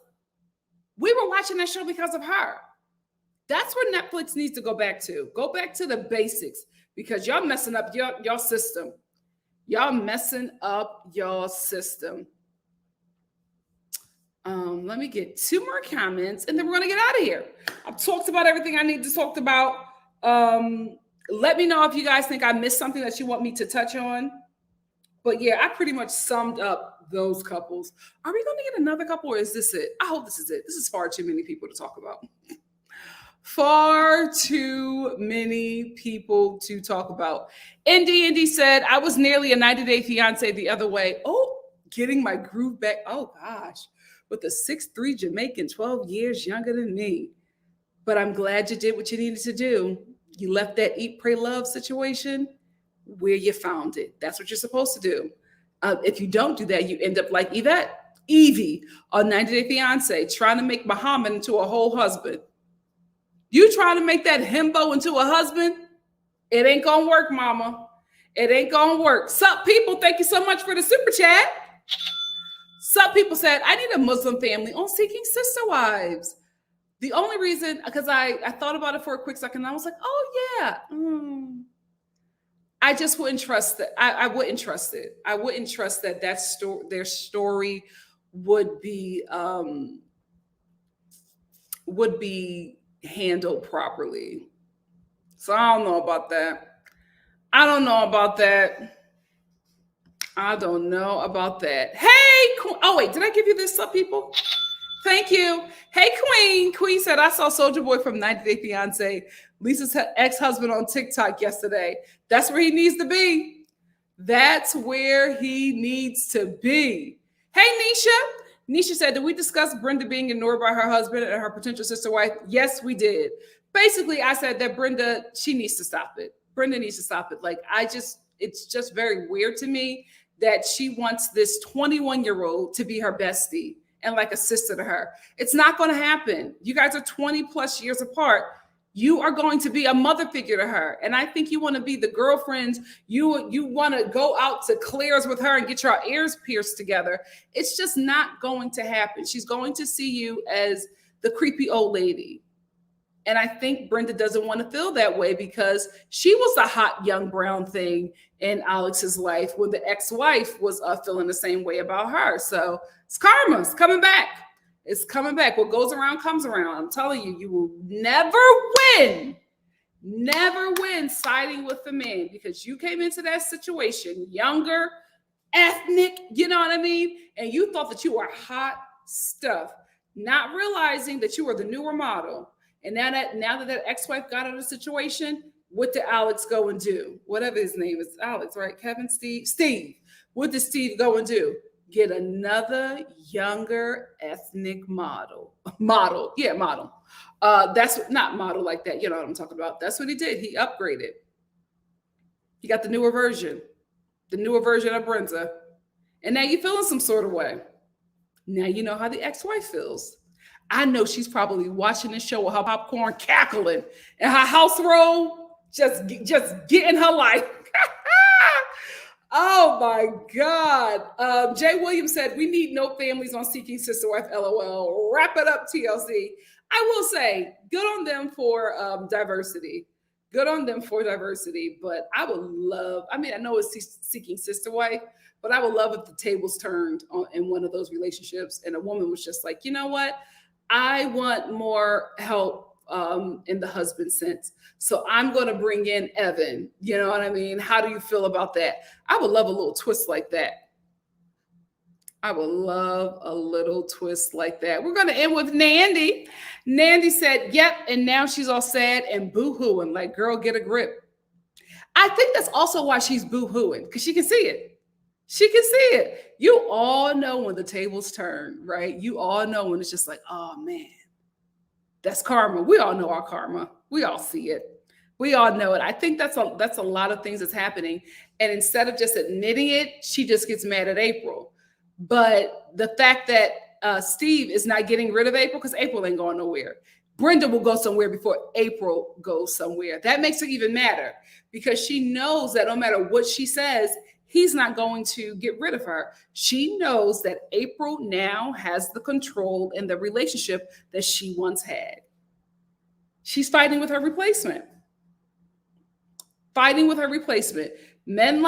We were watching that show because of her. That's where Netflix needs to go back to. Go back to the basics, because y'all messing up your system. Y'all messing up your system. Let me get 2 more comments and then we're going to get out of here. I've talked about everything I need to talk about. Let me know if you guys think I missed something that you want me to touch on. But yeah, I pretty much summed up those couples. Are we going to get another couple, or is this it? I hope this is it. This is far too many people to talk about. Far too many people to talk about. Indy said, I was nearly a 90-day fiance the other way. Oh, getting my groove back. Oh, gosh. With a 6'3" Jamaican, 12 years younger than me. But I'm glad you did what you needed to do. You left that eat, pray, love situation where you found it. That's what you're supposed to do. If you don't do that, you end up like Evie on 90 Day Fiance, trying to make Muhammad into a whole husband. You trying to make that himbo into a husband? It ain't gonna work, mama. It ain't gonna work. Sup, people? Thank you so much for the super chat. Some people said, I need a Muslim family on Seeking Sister Wives. The only reason, because I thought about it for a quick second, and I was like, oh yeah. I just wouldn't trust that. I wouldn't trust it. I wouldn't trust that their story would be handled properly. So I don't know about that. I don't know about that. Hey, oh wait, did I give you this up, people? Thank you. Hey, Queen. Queen said, I saw Soulja Boy from 90 Day Fiance, Lisa's ex-husband, on TikTok yesterday. That's where he needs to be. That's where he needs to be. Hey, Nisha. Nisha said, did we discuss Brenda being ignored by her husband and her potential sister wife? Yes, we did. Basically, I said that Brenda, she needs to stop it. Brenda needs to stop it. Like, it's just very weird to me that she wants this 21-year-old to be her bestie and like a sister to her. It's not going to happen. You guys are 20 plus years apart. You are going to be a mother figure to her. And I think you want to be the girlfriends. You want to go out to Claire's with her and get your ears pierced together. It's just not going to happen. She's going to see you as the creepy old lady. And I think Brenda doesn't want to feel that way, because she was the hot young brown thing in Alex's life when the ex-wife was feeling the same way about her. So it's karma. It's coming back. It's coming back. What goes around comes around. I'm telling you, you will never win siding with the man, because you came into that situation younger, ethnic, you know what I mean? And you thought that you were hot stuff, not realizing that you were the newer model. And now that ex-wife got out of the situation, what did Alex go and do? Whatever his name is, Alex, right? Kevin, Steve. What did Steve go and do? Get another younger ethnic model. Yeah, model. That's not model like that. You know what I'm talking about. That's what he did. He upgraded. He got the newer version of Brenda. And now you're feeling some sort of way. Now you know how the ex-wife feels. I know she's probably watching this show with her popcorn cackling and her house robe just getting her life. Oh my God. Jay Williams said, we need no families on Seeking Sister Wife, LOL. Wrap it up, TLC. I will say, good on them for diversity. Good on them for diversity. But I would love, I know it's Seeking Sister Wife, but I would love if the tables turned in one of those relationships and a woman was just like, you know what? I want more help in the husband sense. So I'm going to bring in Evan. You know what I mean? How do you feel about that? I would love a little twist like that. I would love a little twist like that. We're going to end with Nandy. Nandy said, yep. And now she's all sad and boo-hooing. Like, girl, get a grip. I think that's also why she's boo-hooing, because she can see it. She can see it. You all know when the tables turn, right? You all know when it's just like, oh man, that's karma. We all know our karma. We all see it. We all know it. I think that's a lot of things that's happening. And instead of just admitting it, she just gets mad at April. But the fact that Steve is not getting rid of April, because April ain't going nowhere. Brenda will go somewhere before April goes somewhere. That makes it even matter because she knows that no matter what she says, he's not going to get rid of her. She knows that April now has the control in the relationship that she once had. She's fighting with her replacement. Fighting with her replacement. Men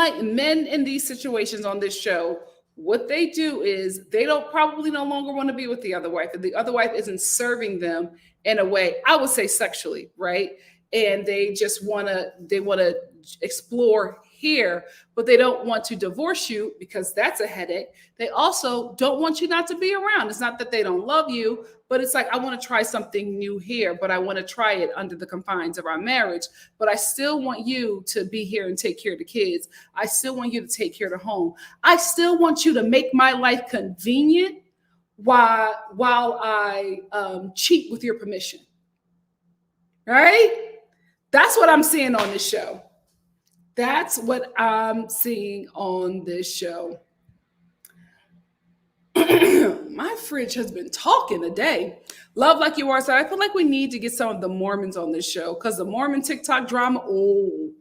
in these situations on this show, what they do is they don't probably no longer want to be with the other wife, and the other wife isn't serving them in a way, I would say sexually, right? And they just want to explore here, but they don't want to divorce you because that's a headache. They also don't want you not to be around. It's not that they don't love you, but it's like, I want to try something new here, but I want to try it under the confines of our marriage. But I still want you to be here and take care of the kids. I still want you to take care of the home. I still want you to make my life convenient while I cheat with your permission. Right? That's what I'm seeing on this show. That's what I'm seeing on this show. My fridge has been talking today. Love Like You Are. So I feel like we need to get some of the Mormons on this show because the Mormon TikTok drama. Oh,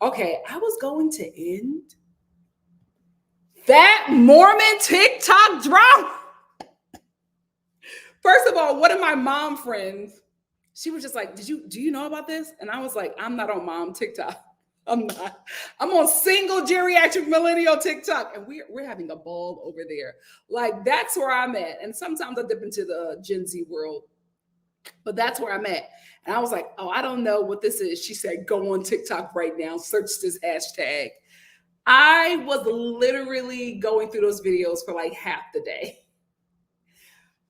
okay. I was going to end that Mormon TikTok drama. First of all, one of my mom friends, she was just like, do you know about this? And I was like, I'm not on mom TikTok. I'm not. I'm on single geriatric millennial TikTok, and we're having a ball over there. Like, that's where I'm at. And sometimes I dip into the Gen Z world, but that's where I'm at. And I was like, oh, I don't know what this is. She said, go on TikTok right now, search this hashtag. I was literally going through those videos for like half the day.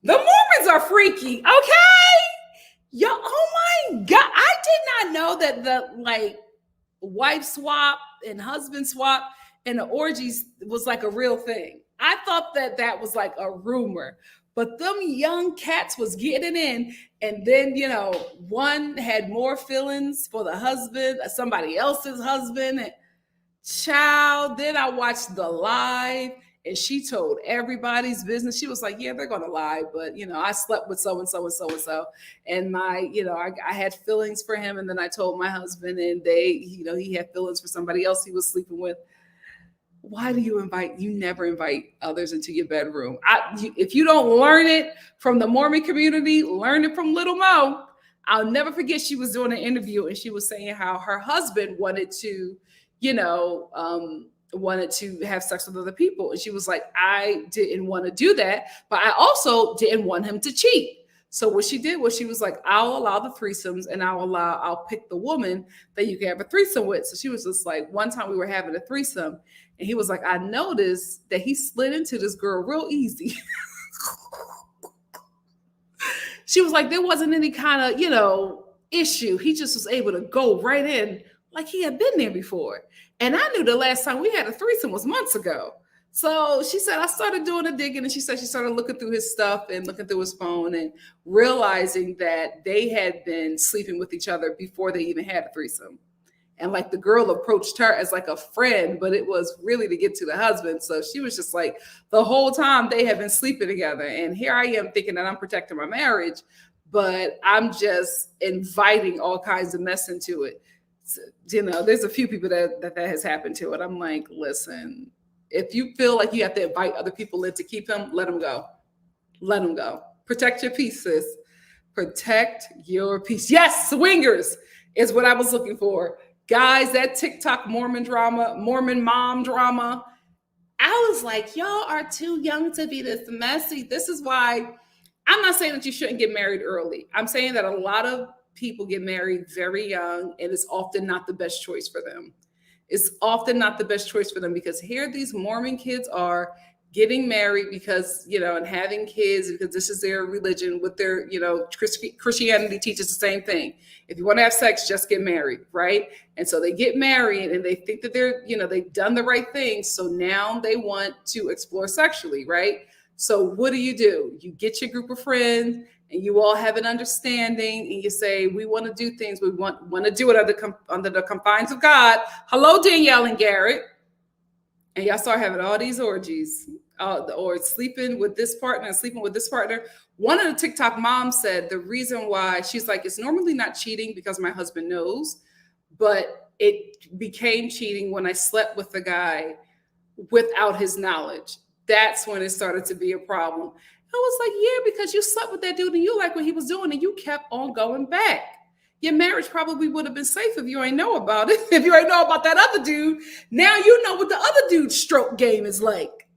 The Mormons are freaky, okay? Yo, oh my God. I did not know that the wife swap and husband swap and the orgies was like a real thing. I thought that was like a rumor, but them young cats was getting in, and then one had more feelings for the husband, somebody else's husband, and child. Then I watched the live, and she told everybody's business. She was like, yeah, they're gonna lie, but I slept with so and so and so and so, and I had feelings for him, and then I told my husband, and he had feelings for somebody else he was sleeping with. Why do you never invite others into your bedroom? If you don't learn it from the Mormon community, learn it from Little Mo. I'll never forget, she was doing an interview, and she was saying how her husband wanted to have sex with other people. And she was like, I didn't want to do that, but I also didn't want him to cheat. So what she did was she was like, I'll allow the threesomes, and I'll pick the woman that you can have a threesome with. So she was just like, one time we were having a threesome, and he was like, I noticed that he slid into this girl real easy. She was like, there wasn't any kind of, issue. He just was able to go right in like he had been there before. And I knew the last time we had a threesome was months ago. So she said, I started doing the digging, and she said she started looking through his stuff and looking through his phone and realizing that they had been sleeping with each other before they even had a threesome. And like the girl approached her as like a friend, but it was really to get to the husband. So she was just like, the whole time they have been sleeping together. And here I am thinking that I'm protecting my marriage, but I'm just inviting all kinds of mess into it. So, there's a few people that has happened to it. I'm like, listen, if you feel like you have to invite other people in to keep him, let him go. Let him go. Protect your peace, sis. Protect your peace. Yes, swingers is what I was looking for. Guys, that TikTok Mormon mom drama. I was like, y'all are too young to be this messy. This is why I'm not saying that you shouldn't get married early. I'm saying that a lot of people get married very young, and it's often not the best choice for them. It's often not the best choice for them because here these Mormon kids are getting married because, and having kids because this is their religion with their, Christianity teaches the same thing. If you want to have sex, just get married, right? And so they get married and they think that they're, they've done the right thing. So now they want to explore sexually, right? So what do? You get your group of friends and you all have an understanding and you say, we want to do things. We want to do it under the confines of God. Hello, Danielle and Garrett. And y'all start having all these orgies, or sleeping with this partner and sleeping with this partner. One of the TikTok moms said the reason why, she's like, it's normally not cheating because my husband knows, but it became cheating when I slept with the guy without his knowledge. That's when it started to be a problem. I was like, yeah, because you slept with that dude and you like what he was doing and you kept on going back. Your marriage probably would have been safe if you ain't know about it. If you ain't know about that other dude, now you know what the other dude's stroke game is like.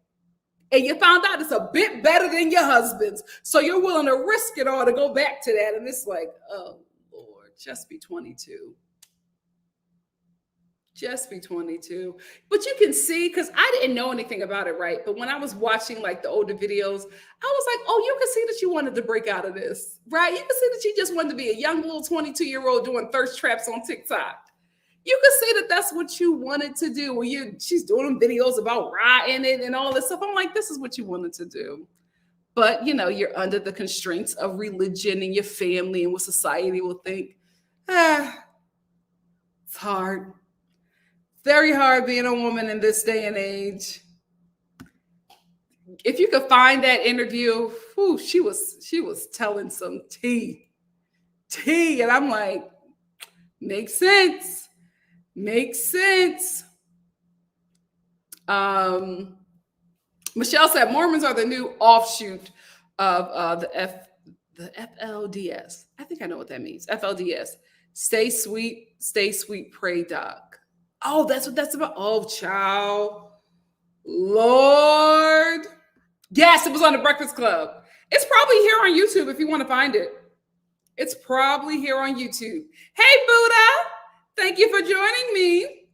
And you found out it's a bit better than your husband's. So you're willing to risk it all to go back to that. And it's like, oh, Lord, just be 22. Just be 22. But you can see, because I didn't know anything about it, right? But when I was watching like the older videos, I was like, oh, you can see that you wanted to break out of this, right? You can see that you just wanted to be a young little 22-year-old doing thirst traps on TikTok. You can see that that's what you wanted to do. When she's doing videos about riding it and all this stuff. I'm like, this is what you wanted to do. But, you're under the constraints of religion and your family and what society will think. It's hard. Very hard being a woman in this day and age. If you could find that interview, she was telling some tea. And I'm like, makes sense. Michelle said Mormons are the new offshoot of the FLDS. I think I know what that means. FLDS. Stay sweet, pray, doc. Oh, that's what that's about. Oh, child. Lord. Yes, it was on the Breakfast Club. It's probably here on YouTube if you want to find it. It's probably here on YouTube. Hey, Buddha. Thank you for joining me.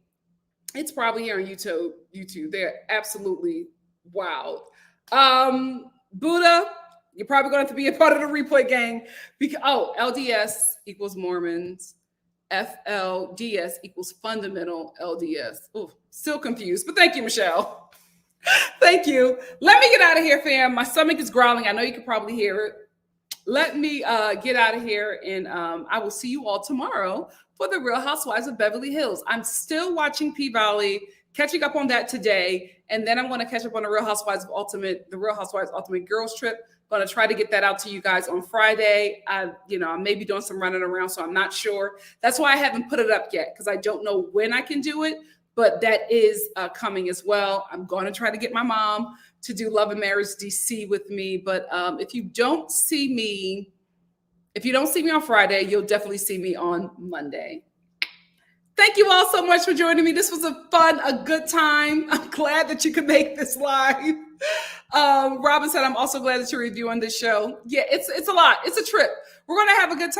It's probably here on YouTube. They're absolutely wild. Buddha, you're probably going to have to be a part of the replay gang. Because, LDS equals Mormons. FLDS equals fundamental LDS. Oh, still confused, but thank you, Michelle. Thank you. Let me get out of here, fam. My stomach is growling. I know you can probably hear it. Let me get out of here, and I will see you all tomorrow for the Real Housewives of Beverly Hills. I'm still watching P-Valley, catching up on that today, and then I'm going to catch up on the Real Housewives Ultimate Girls Trip. Going to try to get that out to you guys on Friday. I may be doing some running around, so I'm not sure. That's why I haven't put it up yet, because I don't know when I can do it, but that is coming as well. I'm going to try to get my mom to do Love and Marriage DC with me. But if you don't see me on Friday, you'll definitely see me on Monday. Thank you all so much for joining me. This was a good time. I'm glad that you could make this live. Robin said, I'm also glad that you're reviewing this show. Yeah, it's a lot. It's a trip. We're going to have a good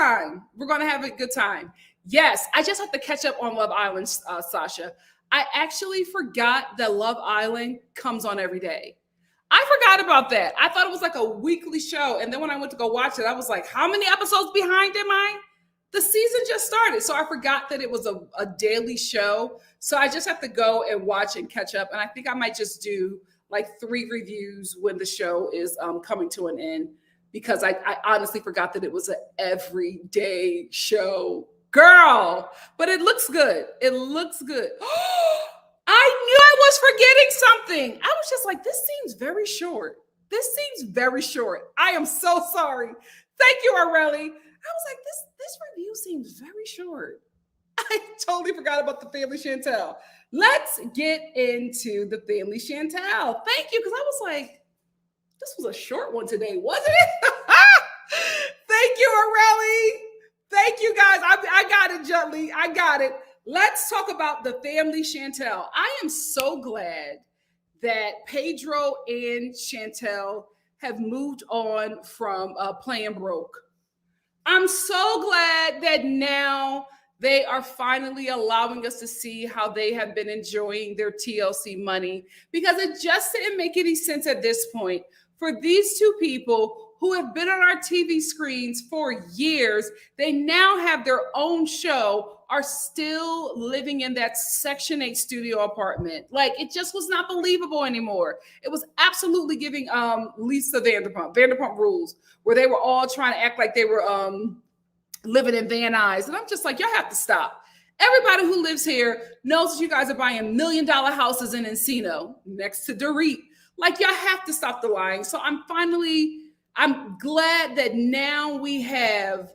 time. Yes, I just have to catch up on Love Island, Sasha. I actually forgot that Love Island comes on every day. I forgot about that. I thought it was like a weekly show. And then when I went to go watch it, I was like, how many episodes behind am I? The season just started. So I forgot that it was a daily show. So I just have to go and watch and catch up. And I think I might just do like 3 reviews when the show is coming to an end, because I honestly forgot that it was an everyday show. Girl, but it looks good. I knew I was forgetting something. I was just like, this seems very short. I am so sorry. Thank you, Areli. I was like, this review seems very short. I totally forgot about the Family Chantel. Let's get into the Family Chantel. Thank you, because I was like, this was a short one today, wasn't it? Thank you, Areli. Thank you, guys. I got it, Jutley. I got it. Let's talk about the Family Chantel. I am so glad that Pedro and Chantel have moved on from playing broke. I'm so glad that now They are finally allowing us to see how they have been enjoying their TLC money, because it just didn't make any sense at this point for these two people who have been on our TV screens for years. They now have their own show, are still living in that Section 8 studio apartment. Like, it just was not believable anymore. It was absolutely giving Lisa Vanderpump Rules, where they were all trying to act like they were living in Van Nuys. And I'm just like, y'all have to stop. Everybody who lives here knows that you guys are buying $1 million houses in Encino next to Dorit. Like, y'all have to stop the lying. So I'm glad that now we have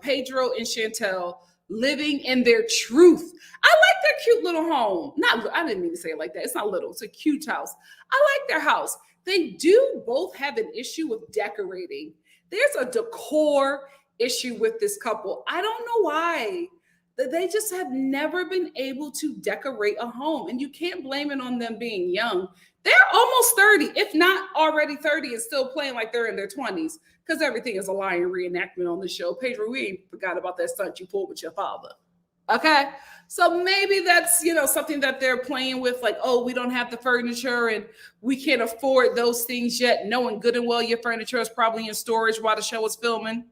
Pedro and Chantel living in their truth. I like their cute little home. I didn't mean to say it like that. It's not little. It's a cute house. I like their house. They do both have an issue with decorating. There's a decor issue with this couple. I don't know why. They just have never been able to decorate a home. And you can't blame it on them being young. They're almost 30, if not already 30, and still playing like they're in their 20s, because everything is a lying reenactment on the show. Pedro, we ain't forgot about that stunt you pulled with your father. Okay. So maybe that's, something that they're playing with, like, oh, we don't have the furniture and we can't afford those things yet, knowing good and well your furniture is probably in storage while the show is filming.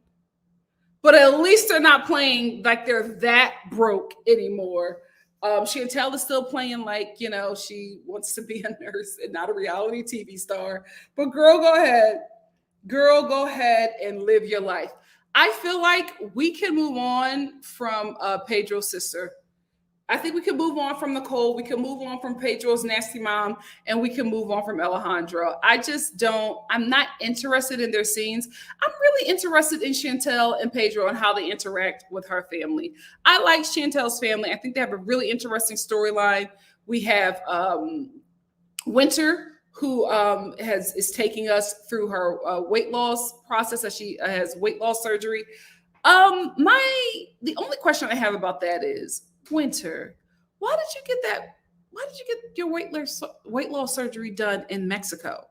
But at least they're not playing like they're that broke anymore. Chantel is still playing like, she wants to be a nurse and not a reality TV star. But girl, go ahead. Girl, go ahead and live your life. I feel like we can move on from Pedro's sister. I think we can move on from Nicole. We can move on from Pedro's nasty mom, and we can move on from Alejandro. I'm not interested in their scenes. I'm really interested in Chantel and Pedro and how they interact with her family. I like Chantel's family. I think they have a really interesting storyline. We have Winter, who is taking us through her weight loss process, as she has weight loss surgery. The only question I have about that is, Winter, why did you get your weight loss surgery done in Mexico?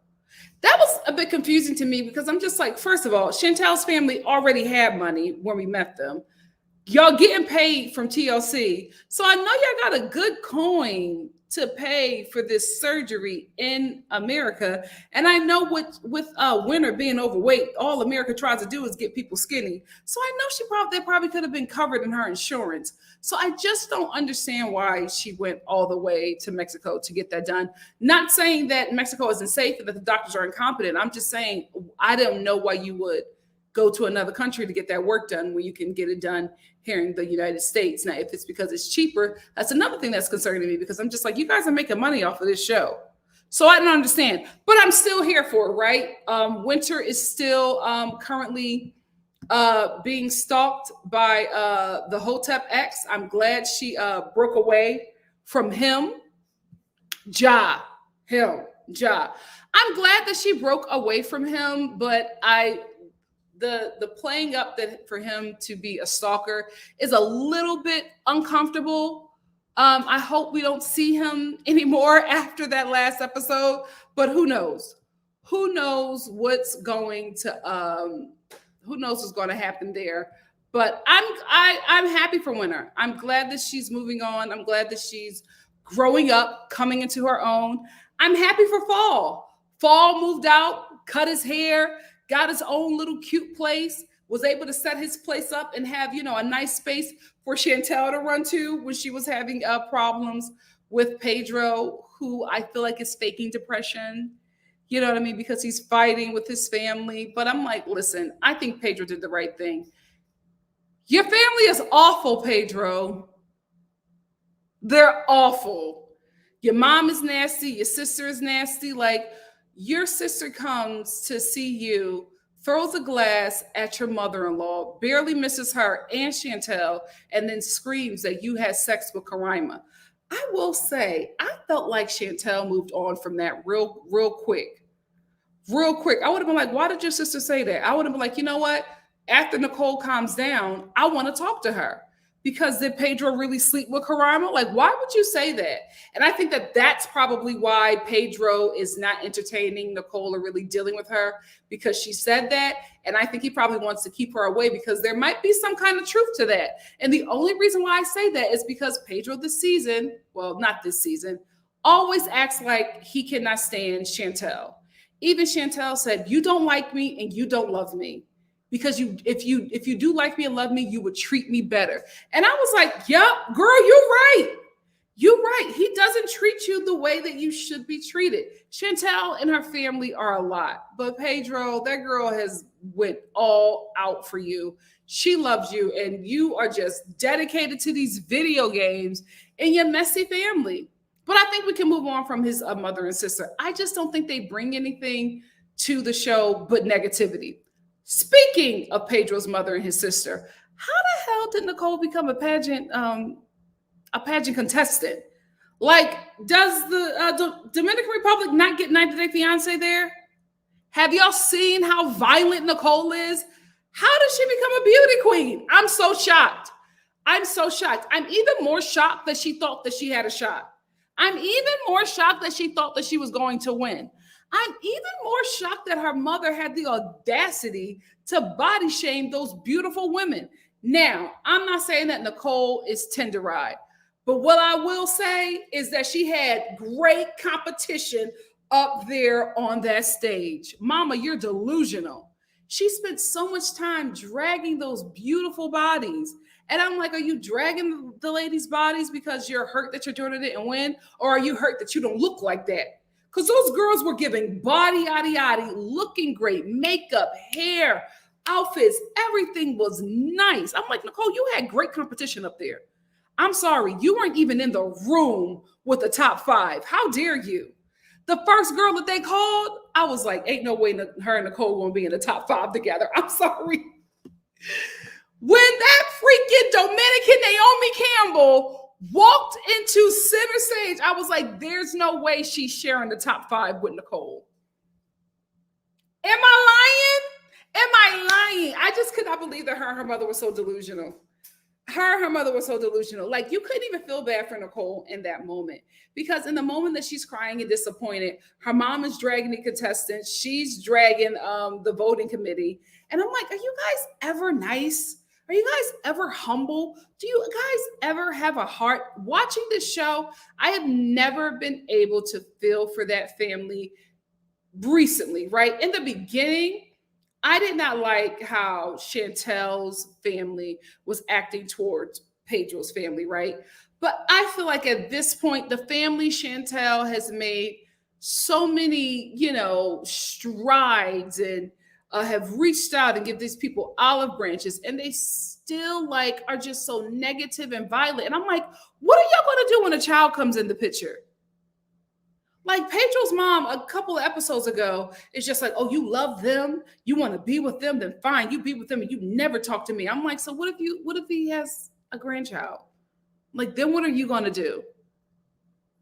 That was a bit confusing to me, because I'm just like, first of all, Chantel's family already had money when we met them. Y'all getting paid from TLC. So I know y'all got a good coin to pay for this surgery in America. And I know with Winter being overweight, all America tries to do is get people skinny. So I know they probably could have been covered in her insurance. So I just don't understand why she went all the way to Mexico to get that done. Not saying that Mexico isn't safe and that the doctors are incompetent. I'm just saying, I don't know why you would go to another country to get that work done when you can get it done here in the United States. Now, if it's because it's cheaper, that's another thing that's concerning me, because I'm just like, you guys are making money off of this show. So I don't understand, but I'm still here for it, right? Winter is still currently being stalked by the Hotep ex. I'm glad she broke away from him. I'm glad that she broke away from him, but the playing up that for him to be a stalker is a little bit uncomfortable. I hope we don't see him anymore after that last episode, but who knows? Who knows what's going to happen there? But I'm happy for Winter. I'm glad that she's moving on. I'm glad that she's growing up, coming into her own. I'm happy for Fall. Fall moved out, cut his hair, got his own little cute place, was able to set his place up and have, a nice space for Chantel to run to when she was having problems with Pedro, who I feel like is faking depression. You know what I mean? Because he's fighting with his family. But I'm like, listen, I think Pedro did the right thing. Your family is awful, Pedro. They're awful. Your mom is nasty. Your sister is nasty. Like, your sister comes to see you, throws a glass at your mother-in-law, barely misses her and Chantel, and then screams that you had sex with Karima. I will say, I felt like Chantel moved on from that real quick. Real quick. I would have been like, why did your sister say that? I would have been like, you know what? After Nicole calms down, I want to talk to her. because did Pedro really sleep with Karamo? Like, why would you say that? And I think that that's probably why Pedro is not entertaining Nicole or really dealing with her, because she said that. And I think he probably wants to keep her away because there might be some kind of truth to that. And the only reason why I say that is because Pedro this season, well, not this season, always acts like he cannot stand Chantel. Even Chantel said, "You don't like me and you don't love me. Because if you do like me and love me, you would treat me better." And I was like, "Yep, girl, you're right. You're right. He doesn't treat you the way that you should be treated." Chantel and her family are a lot, but Pedro, that girl has went all out for you. She loves you, and you are just dedicated to these video games and your messy family. But I think we can move on from his mother and sister. I just don't think they bring anything to the show but negativity. Speaking of Pedro's mother and his sister, how the hell did Nicole become a pageant contestant? Like, does the Dominican Republic not get 90 Day Fiance there? Have y'all seen how violent Nicole is? How did she become a beauty queen? I'm so shocked. I'm so shocked. I'm even more shocked that she thought that she had a shot. I'm even more shocked that she thought that she was going to win. I'm even more shocked that her mother had the audacity to body shame those beautiful women. Now, I'm not saying that Nicole is tender-eyed, but what I will say is that she had great competition up there on that stage. Mama, you're delusional. She spent so much time dragging those beautiful bodies. And I'm like, are you dragging the ladies' bodies because you're hurt that your daughter didn't win? Or are you hurt that you don't look like that? Because those girls were giving body, yaddy, yaddy, looking great, makeup, hair, outfits, everything was nice. I'm like, Nicole, you had great competition up there. I'm sorry, you weren't even in the room with the top 5. How dare you? The first girl that they called, I was like, ain't no way her and Nicole gonna be in the top 5 together. I'm sorry. When that freaking Dominican Naomi Campbell walked into center stage, I was like, there's no way she's sharing the top 5 with Nicole. Am I lying? Am I lying? I just could not believe that her and her mother were so delusional. Her mother was so delusional. Like, you couldn't even feel bad for Nicole in that moment, because in the moment that she's crying and disappointed, her mom is dragging the contestants. She's dragging the voting committee. And I'm like, are you guys ever nice? Are you guys ever humble? Do you guys ever have a heart? Watching this show, I have never been able to feel for that family recently, right? In the beginning, I did not like how Chantel's family was acting towards Pedro's family, right? But I feel like at this point, the family Chantel has made so many, strides and have reached out and give these people olive branches, and they still are just so negative and violent. And I'm like, what are y'all going to do when a child comes in the picture? Like, Pedro's mom a couple of episodes ago is just like, oh, you love them, you want to be with them, then fine, you be with them and you never talk to me. I'm like, so what if he has a grandchild? Like, then what are you going to do?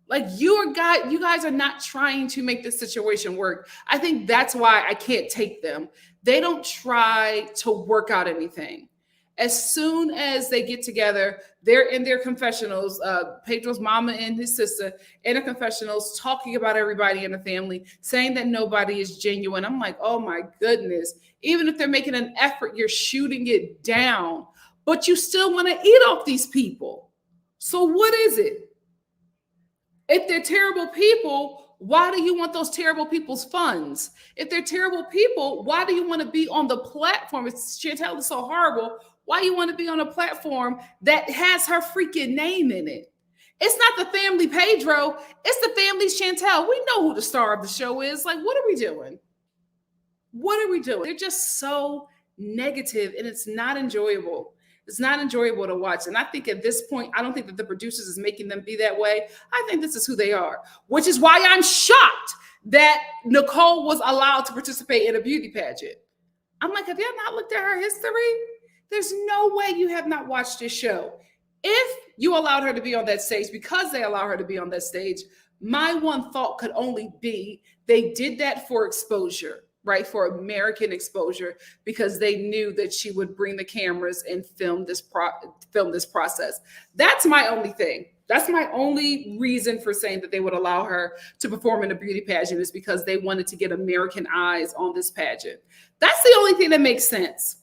Like, you guys are not trying to make this situation work. I think that's why I can't take them. They don't try to work out anything. As soon as they get together, they're in their confessionals, Pedro's mama and his sister in their confessionals, talking about everybody in the family, saying that nobody is genuine. I'm like, oh my goodness. Even if they're making an effort, you're shooting it down, but you still want to eat off these people. So what is it? If they're terrible people, why do you want those terrible people's funds? If they're terrible people, why do you want to be on the platform? If Chantel is so horrible, why you want to be on a platform that has her freaking name in it? It's not the family Pedro. It's the family Chantel. We know who the star of the show is. Like, what are we doing? What are we doing? They're just so negative, and it's not enjoyable. It's not enjoyable to watch. And I think at this point, I don't think that the producers is making them be that way. I think this is who they are, which is why I'm shocked that Nicole was allowed to participate in a beauty pageant. I'm like, have y'all not looked at her history? There's no way you have not watched this show. If you allowed her to be on that stage, because they allow her to be on that stage, my one thought could only be they did that for exposure. right, for American exposure, because they knew that she would bring the cameras and film this process. That's my only thing. That's my only reason for saying that they would allow her to perform in a beauty pageant, is because they wanted to get American eyes on this pageant. That's the only thing that makes sense.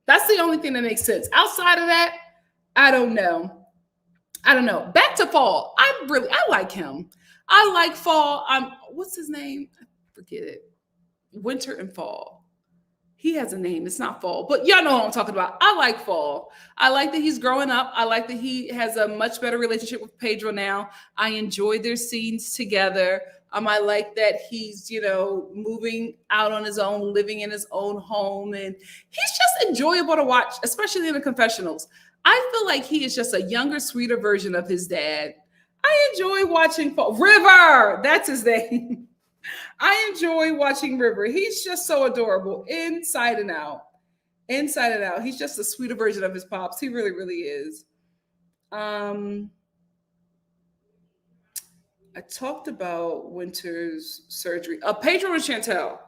That's the only thing that makes sense. Outside of that, I don't know. Back to Fall. I like him. I like Fall. What's his name? I forget it. Winter and Fall. He has a name. It's not Fall, but y'all know what I'm talking about. I like Fall. I like that he's growing up. I like that he has a much better relationship with Pedro now. I enjoy their scenes together. I like that he's, moving out on his own, living in his own home, and he's just enjoyable to watch, especially in the confessionals. I feel like he is just a younger, sweeter version of his dad. I enjoy watching River. That's his name. I enjoy watching River. He's just so adorable inside and out. Inside and out. He's just a sweeter version of his pops. He really, really is. I talked about Winter's surgery. Pedro and Chantel.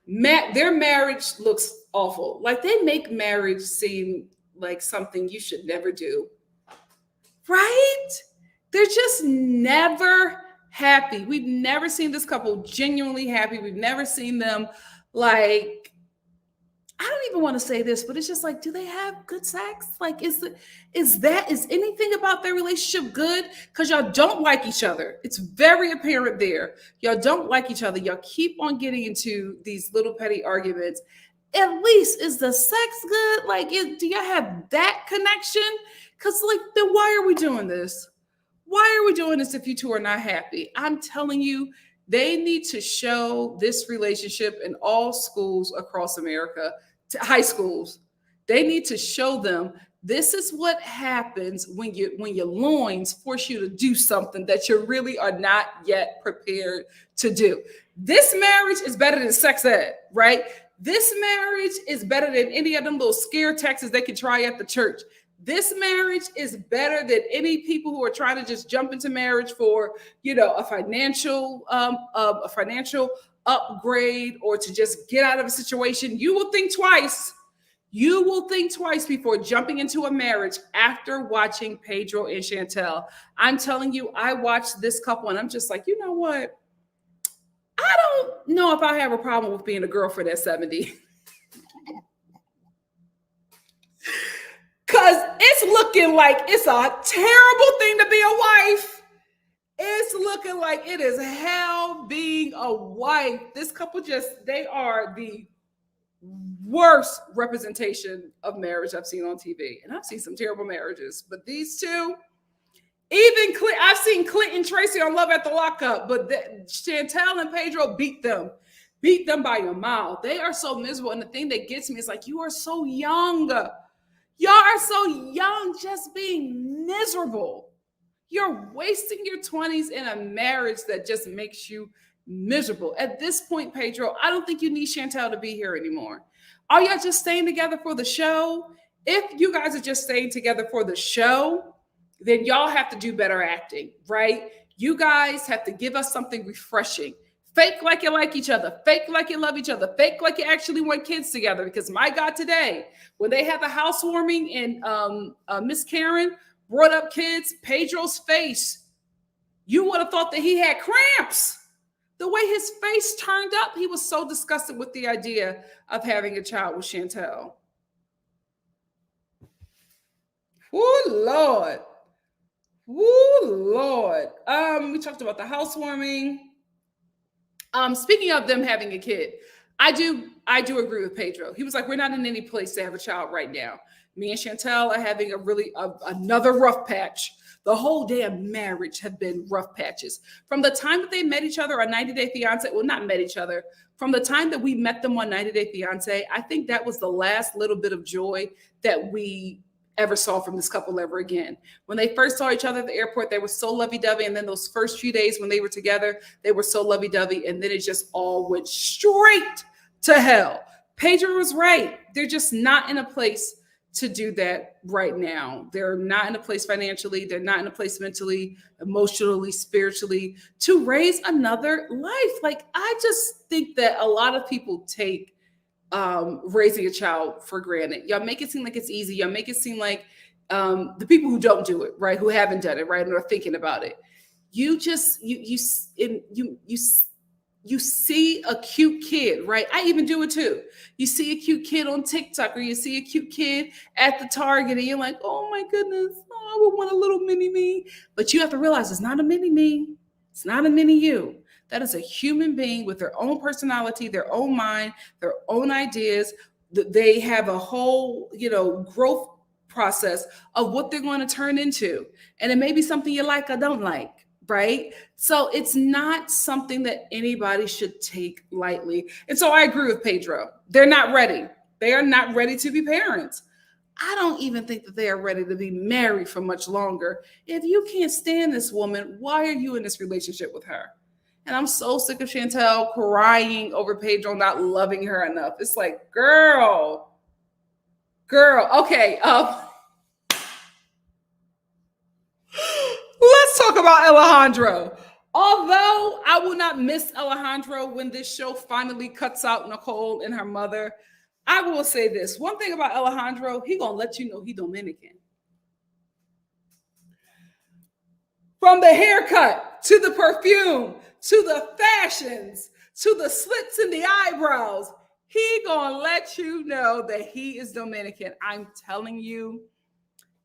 Their marriage looks awful. Like, they make marriage seem like something you should never do. Right? They're just never happy. We've never seen this couple genuinely happy. We've never seen them, like, I don't even want to say this, but it's just like, do they have good sex? Like, is anything about their relationship good? Because y'all don't like each other. It's very apparent there. Y'all don't like each other. Y'all keep on getting into these little petty arguments. At least, is the sex good? Like, do y'all have that connection? Because, like, then why are we doing this? Why are we doing this if you two are not happy? I'm telling you, they need to show this relationship in all schools across America, to high schools. They need to show them this is what happens when your loins force you to do something that you really are not yet prepared to do. This marriage is better than sex ed, right? This marriage is better than any of them little scare tactics they can try at the church. This marriage is better than any people who are trying to just jump into marriage for, a financial upgrade, or to just get out of a situation. You will think twice. You will think twice before jumping into a marriage after watching Pedro and Chantel. I'm telling you, I watched this couple and I'm just like, you know what? I don't know if I have a problem with being a girlfriend at 70. Because it's looking like it's a terrible thing to be a wife. It's looking like it is hell being a wife. This couple they are the worst representation of marriage I've seen on TV. And I've seen some terrible marriages, but these two, I've seen Clint and Tracy on Love at the Lockup, but Chantel and Pedro beat them by a mile. They are so miserable. And the thing that gets me is, like, you are so young. Y'all are so young, just being miserable. You're wasting your 20s in a marriage that just makes you miserable. At this point, Pedro, I don't think you need Chantel to be here anymore. Are y'all just staying together for the show? If you guys are just staying together for the show, then y'all have to do better acting, right? You guys have to give us something refreshing. Fake like you like each other. Fake like you love each other. Fake like you actually want kids together. Because my God, today, when they had the housewarming and Miss Karen brought up kids, Pedro's face, you would have thought that he had cramps. The way his face turned up, he was so disgusted with the idea of having a child with Chantel. Oh, Lord. Oh, Lord. We talked about the housewarming. Speaking of them having a kid, I do agree with Pedro. He was like, we're not in any place to have a child right now. Me and Chantel are having another rough patch. The whole damn marriage have been rough patches. From the time that they met each other on 90 Day Fiance, well, not met each other, from the time that we met them on 90 Day Fiance, I think that was the last little bit of joy that we ever saw from this couple ever again. When they first saw each other at the airport, they were so lovey-dovey. And then those first few days when they were together, they were so lovey-dovey. And then it just all went straight to hell. Pedro was right. They're just not in a place to do that right now. They're not in a place financially, they're not in a place mentally, emotionally, spiritually to raise another life. Like, I just think that a lot of people take raising a child for granted. Y'all make it seem like it's easy. Y'all make it seem like the people who don't do it, right, who haven't done it, right, and are thinking about it. You just you see a cute kid, right? I even do it too. You see a cute kid on TikTok, or you see a cute kid at the Target, and you're like, oh my goodness, oh, I would want a little mini me. But you have to realize it's not a mini me. It's not a mini you. That is a human being with their own personality, their own mind, their own ideas. They have a whole, growth process of what they're going to turn into. And it may be something you like or don't like, right? So it's not something that anybody should take lightly. And so I agree with Pedro. They're not ready. They are not ready to be parents. I don't even think that they are ready to be married for much longer. If you can't stand this woman, why are you in this relationship with her? And I'm so sick of Chantel crying over Pedro not loving her enough. It's like, girl. Okay. Let's talk about Alejandro. Although I will not miss Alejandro when this show finally cuts out Nicole and her mother, I will say this. One thing about Alejandro, he gonna let you know he Dominican. From the haircut, to the perfume, to the fashions, to the slits in the eyebrows, he gonna let you know that he is Dominican. I'm telling you,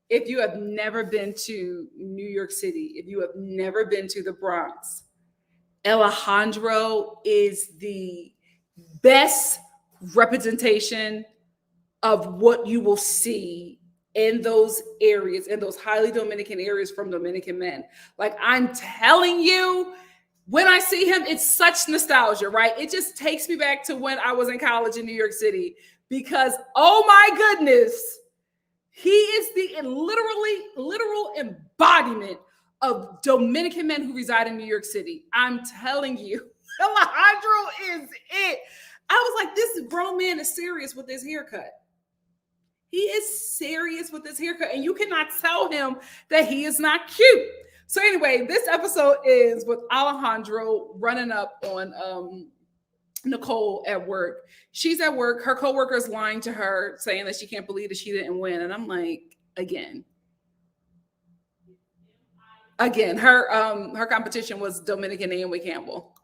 if you have never been to New York City, if you have never been to the Bronx, Alejandro is the best representation of what you will see in those areas, in those highly Dominican areas from Dominican men. Like, I'm telling you, when I see him, it's such nostalgia, right? It just takes me back to when I was in college in New York City, because, oh my goodness, he is the literal embodiment of Dominican men who reside in New York City. I'm telling you, Alejandro is it. I was like, this grown man is serious with his haircut. He is serious with his haircut, and you cannot tell him that he is not cute. So anyway, this episode is with Alejandro running up on Nicole at work. She's at work. Her coworker is lying to her, saying that she can't believe that she didn't win. And I'm like, again, her competition was Dominican Naomi Campbell.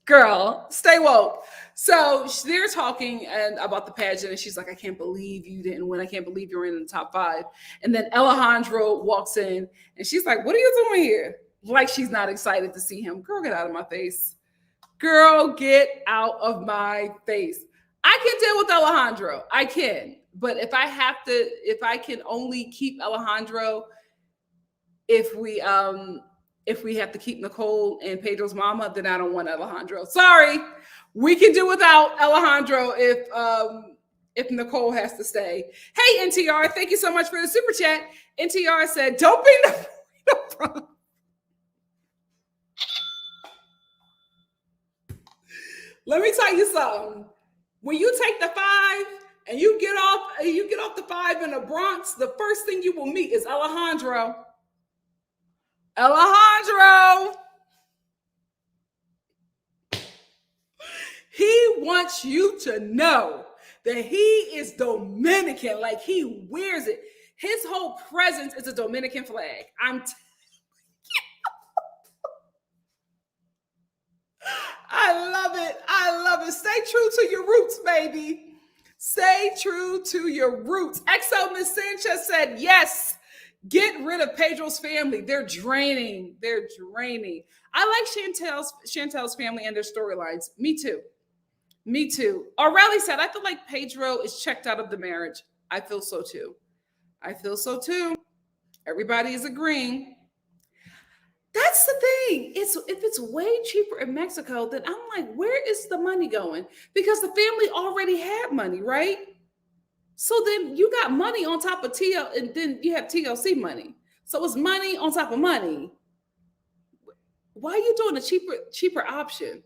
Girl, stay woke. So they're talking about the pageant, and she's like, I can't believe you didn't win. I can't believe you're in the top 5. And then Alejandro walks in, and she's like, what are you doing here? Like, she's not excited to see him. Girl, get out of my face. Girl, get out of my face. I can deal with Alejandro. I can. But if I can only keep Alejandro, if we have to keep Nicole and Pedro's mama, then I don't want Alejandro. Sorry. We can do without Alejandro if Nicole has to stay. Hey, NTR, thank you so much for the super chat. NTR said, don't be no problem. Let me tell you something. When you take the 5 and you get off the 5 in the Bronx, the first thing you will meet is Alejandro. Alejandro. He wants you to know that he is Dominican. Like, he wears it. His whole presence is a Dominican flag. I love it. I love it. Stay true to your roots, baby. Stay true to your roots. XO Miss Sanchez said, yes, get rid of Pedro's family. They're draining. They're draining. I like Chantel's family and their storylines. Me too. Me too. Aurelie said, I feel like Pedro is checked out of the marriage. I feel so too. I feel so too. Everybody is agreeing. That's the thing. If it's way cheaper in Mexico, then I'm like, where is the money going? Because the family already had money, right? So then you got money on top of TL, and then you have TLC money. So it's money on top of money. Why are you doing a cheaper option?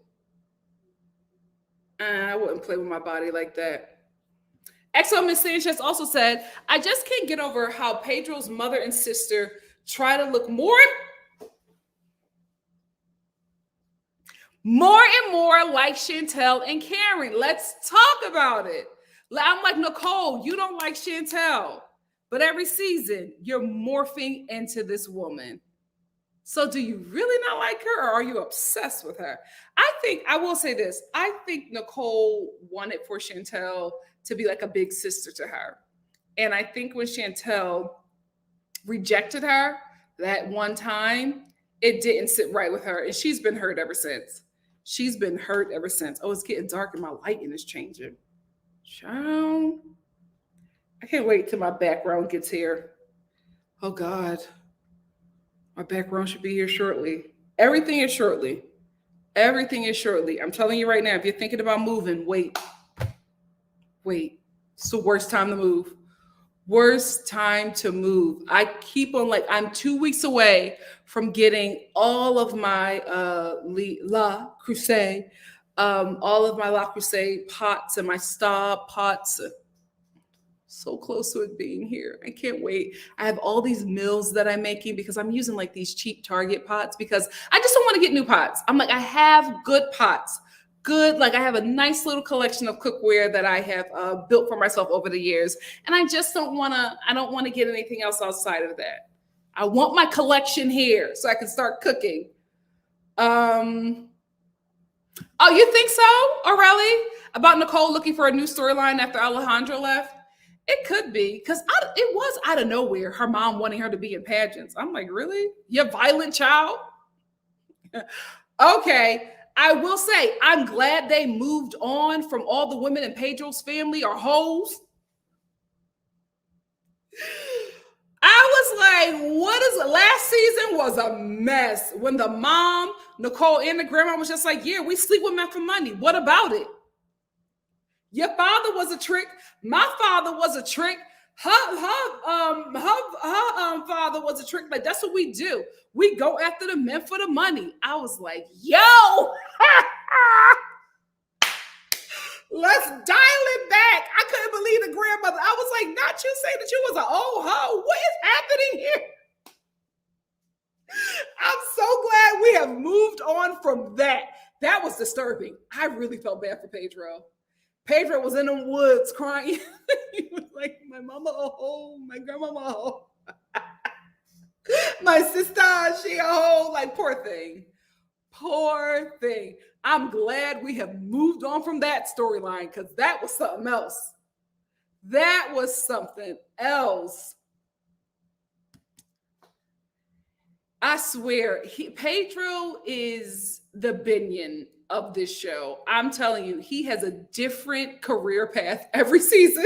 I wouldn't play with my body like that. XO Miss Sanchez also said, I just can't get over how Pedro's mother and sister try to look more and more like Chantel and Karen. Let's talk about it. I'm like, Nicole, you don't like Chantel, but every season you're morphing into this woman. So do you really not like her, or are you obsessed with her? I will say this. I think Nicole wanted for Chantel to be like a big sister to her. And I think when Chantel rejected her that one time, it didn't sit right with her. And she's been hurt ever since. She's been hurt ever since. Oh, it's getting dark and my lighting is changing. Child. I can't wait till my background gets here. Oh, God. My background should be here shortly. Everything is shortly. Everything is shortly. I'm telling you right now, if you're thinking about moving, wait. Wait. It's the worst time to move. Worst time to move. I keep on I'm 2 weeks away from getting all of my La Crusade, all of my La Crusade pots and my star pots. So close to it being here. I can't wait. I have all these meals that I'm making because I'm using these cheap Target pots because I just don't want to get new pots. I'm like, I have good pots. Good, I have a nice little collection of cookware that I have built for myself over the years. And I just don't want to get anything else outside of that. I want my collection here so I can start cooking. Oh, you think so, Aurelie? About Nicole looking for a new storyline after Alejandro left? It could be, because it was out of nowhere, her mom wanting her to be in pageants. I'm like, really? You violent child? Okay. I will say, I'm glad they moved on from all the women in Pedro's family are hoes. I was like, what is it? Last season was a mess. When the mom, Nicole, and the grandma was just like, yeah, we sleep with men for money. What about it? Your father was a trick. My father was a trick. Her father was a trick. Like, that's what we do. We go after the men for the money. I was like, yo, let's dial it back. I couldn't believe the grandmother. I was like, not you saying that you was an old hoe. What is happening here? I'm so glad we have moved on from that. That was disturbing. I really felt bad for Pedro. Pedro was in the woods crying. He was like, my mama a hoe, my grandmama a hoe. My sister, she a hoe. Poor thing. Poor thing. I'm glad we have moved on from that storyline because that was something else. That was something else. I swear, Pedro is the Binion of this show. I'm telling you, he has a different career path every season.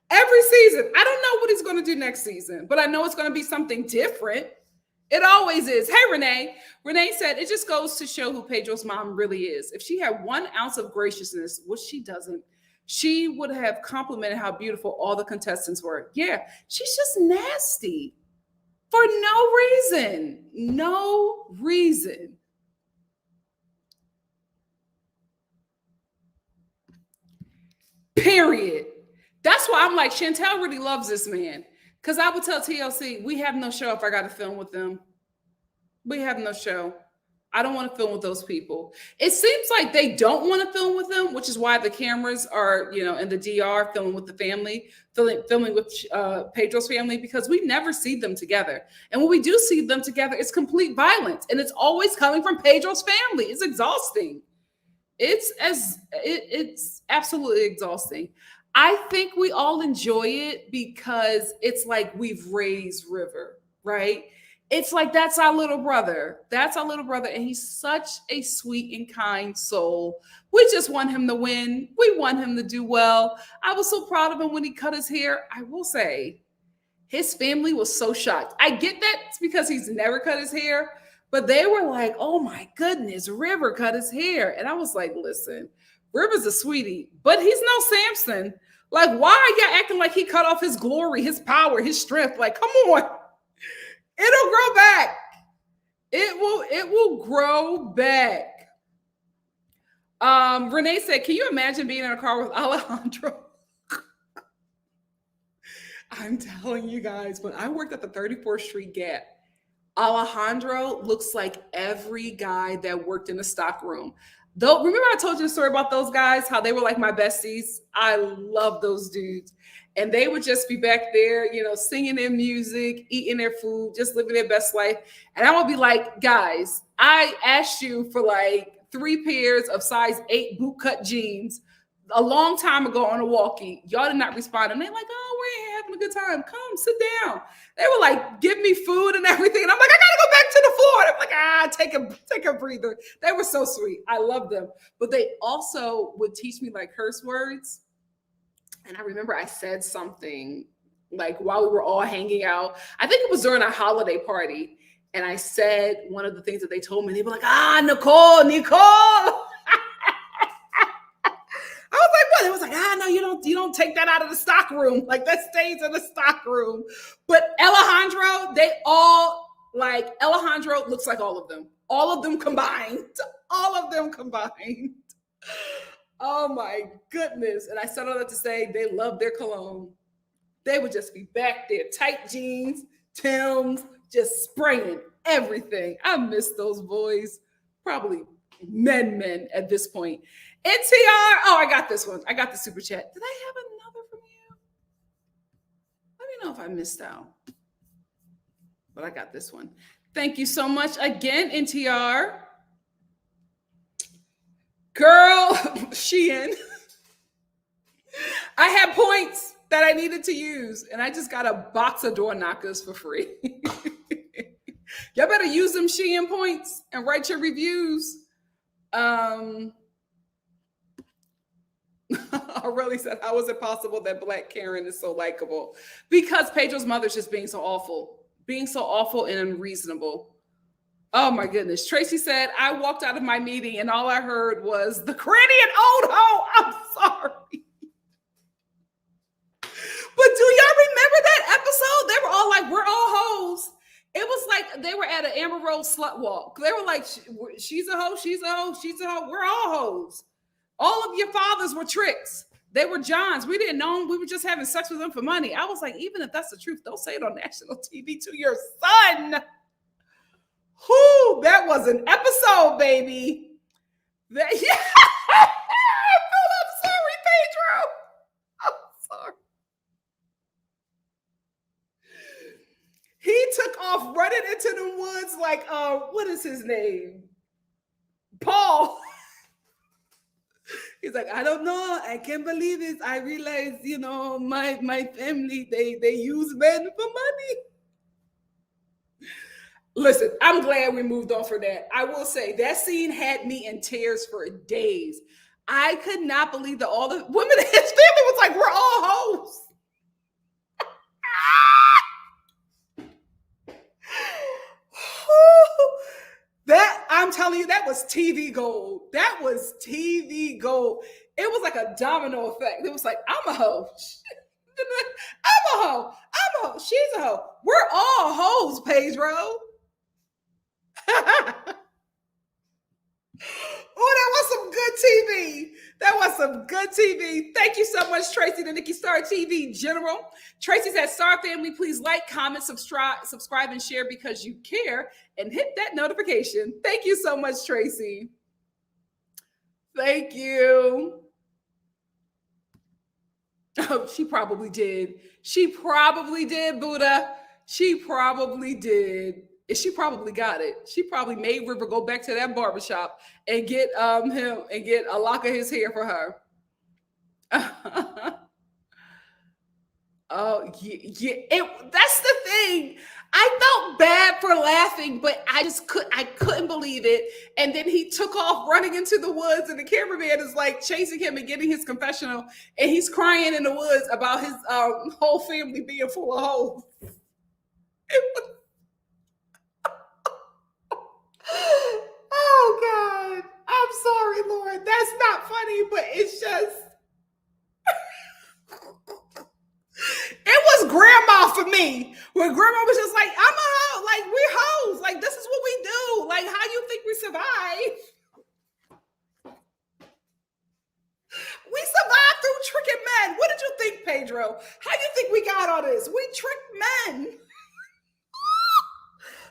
Every season. I don't know what he's going to do next season, but I know it's going to be something different. It always is. Hey, Renee. Renee said, it just goes to show who Pedro's mom really is. If she had 1 ounce of graciousness, which she doesn't, she would have complimented how beautiful all the contestants were. Yeah, she's just nasty for no reason. No reason. Period. That's why I'm like, Chantel really loves this man. Because I would tell TLC, we have no show if I got to film with them. We have no show. I don't want to film with those people. It seems like they don't want to film with them, which is why the cameras are, in the DR filming with the family, filming with Pedro's family, because we never see them together. And when we do see them together, it's complete violence. And it's always coming from Pedro's family. It's exhausting. It's absolutely exhausting. I think we all enjoy it because it's like we've raised River, right? It's like that's our little brother. That's our little brother. And he's such a sweet and kind soul. We just want him to win. We want him to do well. I was so proud of him when he cut his hair. I will say his family was so shocked. I get that it's because he's never cut his hair. But they were like, oh my goodness, River cut his hair. And I was like, listen, River's a sweetie, but he's no Samson. Why are y'all acting like he cut off his glory, his power, his strength? Come on. It'll grow back. It will grow back. Renee said, can you imagine being in a car with Alejandro? I'm telling you guys, when I worked at the 34th Street Gap, Alejandro looks like every guy that worked in the stock room. Though, remember I told you the story about those guys, how they were like my besties? I love those dudes. And they would just be back there, singing their music, eating their food, just living their best life. And I would be like, guys, I asked you for like 3 pairs of size 8 bootcut jeans a long time ago on a walkie. Y'all did not respond. And they're like, oh, we're having a good time. Come sit down. They were like, give me food and everything. And I'm like, I gotta go back to the floor. And I'm like, take a breather. They were so sweet. I love them. But they also would teach me like curse words. And I remember I said something like while we were all hanging out. I think it was during a holiday party. And I said one of the things that they told me. They were like, Nicole. I was like, what? It was like, no, you don't take that out of the stock room. Like that stays in the stock room. But Alejandro looks like all of them. All of them combined. All of them combined. Oh my goodness. And I said all that to say they love their cologne. They would just be back there, tight jeans, Timbs, just spraying everything. I miss those boys. Probably men at this point. NTR. Oh, I got this one. I got the super chat. Did I have another from you? Let me know if I missed out. But I got this one. Thank you so much again, NTR. Girl, Shein. I had points that I needed to use, and I just got a box of door knockers for free. Y'all better use them Shein points and write your reviews. Aurelie said, how is it possible that Black Karen is so likable? Because Pedro's mother's just being so awful and unreasonable. Oh my goodness. Tracy said, I walked out of my meeting and all I heard was the cranny and old hoe. I'm sorry. But do y'all remember that episode? They were all like, we're all hoes. It was like they were at an Amber Rose slut walk. They were like, she's a hoe, she's a hoe, she's a hoe. We're all hoes. All of your fathers were tricks. They were Johns. We didn't know them. We were just having sex with them for money. I was like, even if that's the truth, don't say it on national TV to your son. Whoo, that was an episode, baby. Yeah. I'm sorry, Pedro. I'm sorry. He took off running into the woods like, what is his name? Paul. He's like, I don't know. I can't believe it. I realized, my family, they use men for money. Listen, I'm glad we moved on from that. I will say that scene had me in tears for days. I could not believe that all the women in his family was like, we're all hoes. That, I'm telling you, that was TV gold. That was TV gold. It was like a domino effect. It was like, I'm a hoe. I'm a hoe. I'm a hoe. She's a hoe. We're all hoes, Pedro. Oh, that was some good TV. That was some good TV. Thank you so much, Tracy, the NikkiStar TV General. Tracy said, Star family, please like, comment, subscribe, and share because you care, and hit that notification. Thank you so much, Tracy. Thank you. Oh, she probably did. She probably did, Buddha. She probably did. And she probably got it. She probably made River go back to that barbershop and get him and get a lock of his hair for her. Oh yeah. That's the thing. I felt bad for laughing, but I couldn't believe it. And then he took off running into the woods, and the cameraman is like chasing him and getting his confessional, and he's crying in the woods about his whole family being full of hoes. Oh God, I'm sorry, Lord. That's not funny, but it's just it was grandma for me. When grandma was just like, I'm a hoe, like we're hoes, like this is what we do. Like, how you think we survive? We survived through tricking men. What did you think, Pedro? How you think we got all this? We tricked men.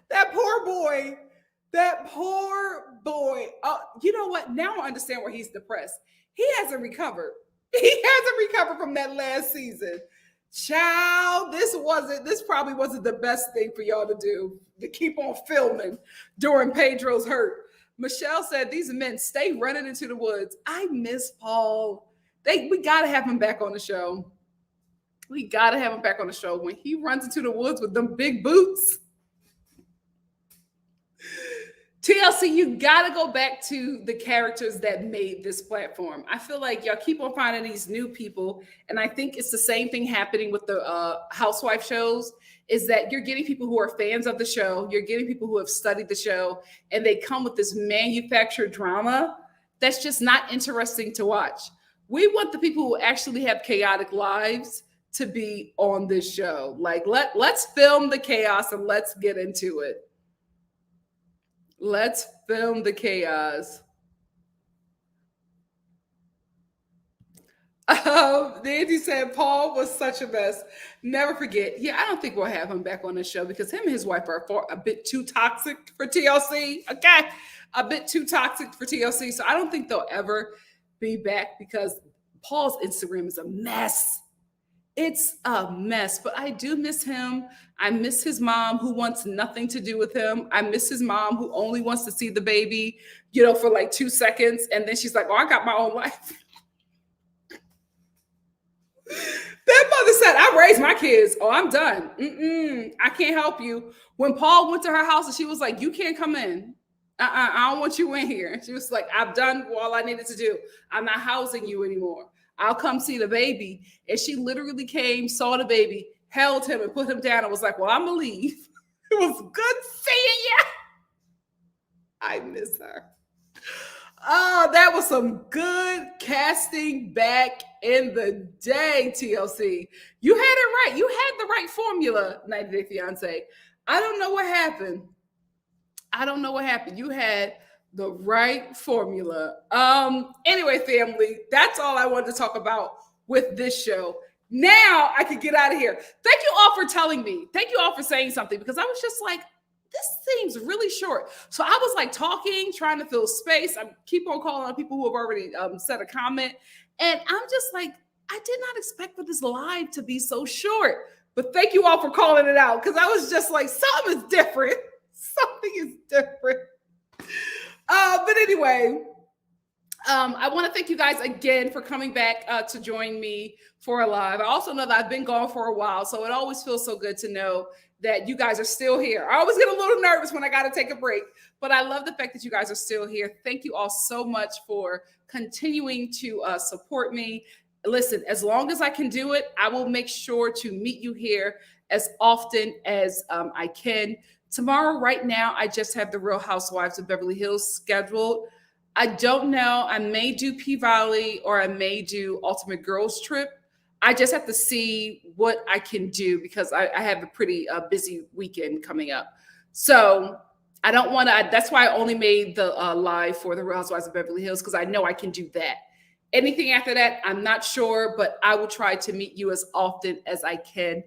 That poor boy. That poor boy. You know what? Now I understand why he's depressed. He hasn't recovered. He hasn't recovered from that last season. Child, this probably wasn't the best thing for y'all to do, to keep on filming during Pedro's hurt. Michelle said these men stay running into the woods. I miss Paul. We gotta have him back on the show. We gotta have him back on the show when he runs into the woods with them big boots. TLC, you gotta go back to the characters that made this platform. I feel like y'all keep on finding these new people, and I think it's the same thing happening with the housewife shows, is that you're getting people who are fans of the show, you're getting people who have studied the show, and they come with this manufactured drama that's just not interesting to watch. We want the people who actually have chaotic lives to be on this show. Like, let's film the chaos and let's get into it. Let's film the chaos. Nancy said Paul was such a mess. Never forget. Yeah, I don't think we'll have him back on the show because him and his wife are a bit too toxic for TLC. Okay, a bit too toxic for TLC. So I don't think they'll ever be back because Paul's Instagram is a mess. It's a mess, but I do miss him. I miss his mom who wants nothing to do with him. I miss his mom who only wants to see the baby, for like 2 seconds. And then she's like, oh, I got my own life. That mother said, I raised my kids. Oh, I'm done. I can't help you. When Paul went to her house and she was like, you can't come in. I don't want you in here. She was like, I've done all I needed to do. I'm not housing you anymore. I'll come see the baby. And she literally came, saw the baby, held him and put him down and was like, well, I'm going to leave. It was good seeing you. I miss her. Oh, that was some good casting back in the day, TLC. You had it right. You had the right formula, 90 Day Fiance. I don't know what happened. You had the right formula. Anyway, family, that's all I wanted to talk about with this show. Now I can get out of here. Thank you all for telling me. Thank you all for saying something, because I was just like, this seems really short. So I was like talking, trying to fill space. I keep on calling on people who have already said a comment. And I'm just like, I did not expect for this live to be so short. But thank you all for calling it out, because I was just like, something is different. Something is different. But anyway, I want to thank you guys again for coming back to join me for a live. I also know that I've been gone for a while, so it always feels so good to know that you guys are still here. I always get a little nervous when I got to take a break, but I love the fact that you guys are still here. Thank you all so much for continuing to support me. Listen, as long as I can do it, I will make sure to meet you here as often as I can. Tomorrow, right now, I just have the Real Housewives of Beverly Hills scheduled. I don't know. I may do P-Valley or I may do Ultimate Girls Trip. I just have to see what I can do, because I have a pretty busy weekend coming up. So I don't want to. That's why I only made the live for the Real Housewives of Beverly Hills, because I know I can do that. Anything after that, I'm not sure, but I will try to meet you as often as I can.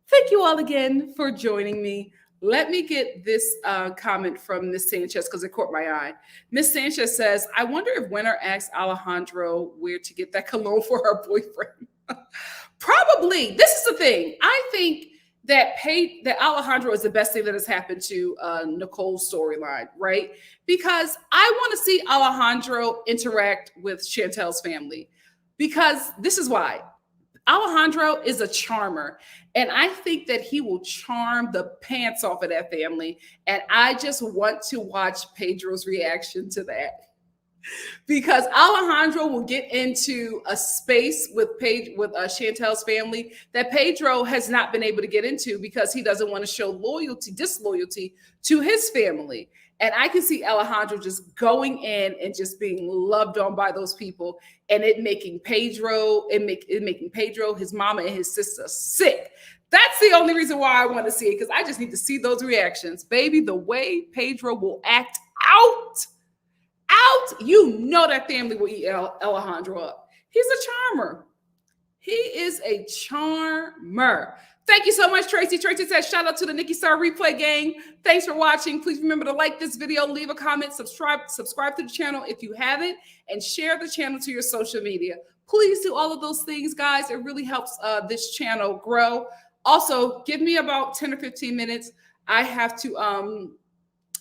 Thank you all again for joining me. Let me get this comment from Miss Sanchez, because it caught my eye. Miss Sanchez says, I wonder if Winner asked Alejandro where to get that cologne for her boyfriend. Probably. This is the thing. I think that Alejandro is the best thing that has happened to Nicole's storyline, right? Because I want to see Alejandro interact with Chantel's family, because this is why. Alejandro is a charmer, and I think that he will charm the pants off of that family. And I just want to watch Pedro's reaction to that, because Alejandro will get into a space with Chantel's family that Pedro has not been able to get into, because he doesn't want to show disloyalty to his family. And I can see Alejandro just going in and just being loved on by those people, and it making Pedro, his mama and his sister sick. That's the only reason why I want to see it, because I just need to see those reactions. Baby, the way Pedro will act out, you know that family will eat Alejandro up. He's a charmer. He is a charmer. Thank you so much, Tracy. Tracy says, shout out to the NikkiStar replay gang. Thanks for watching. Please remember to like this video, leave a comment, subscribe to the channel if you haven't, and share the channel to your social media. Please do all of those things, guys. It really helps this channel grow. Also, give me about 10 or 15 minutes. I have to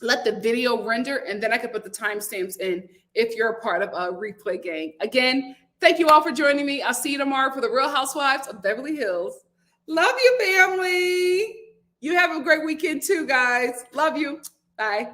let the video render, and then I can put the timestamps in if you're a part of a replay gang. Again, thank you all for joining me. I'll see you tomorrow for the Real Housewives of Beverly Hills. Love you, family. You have a great weekend too, guys. Love you. Bye.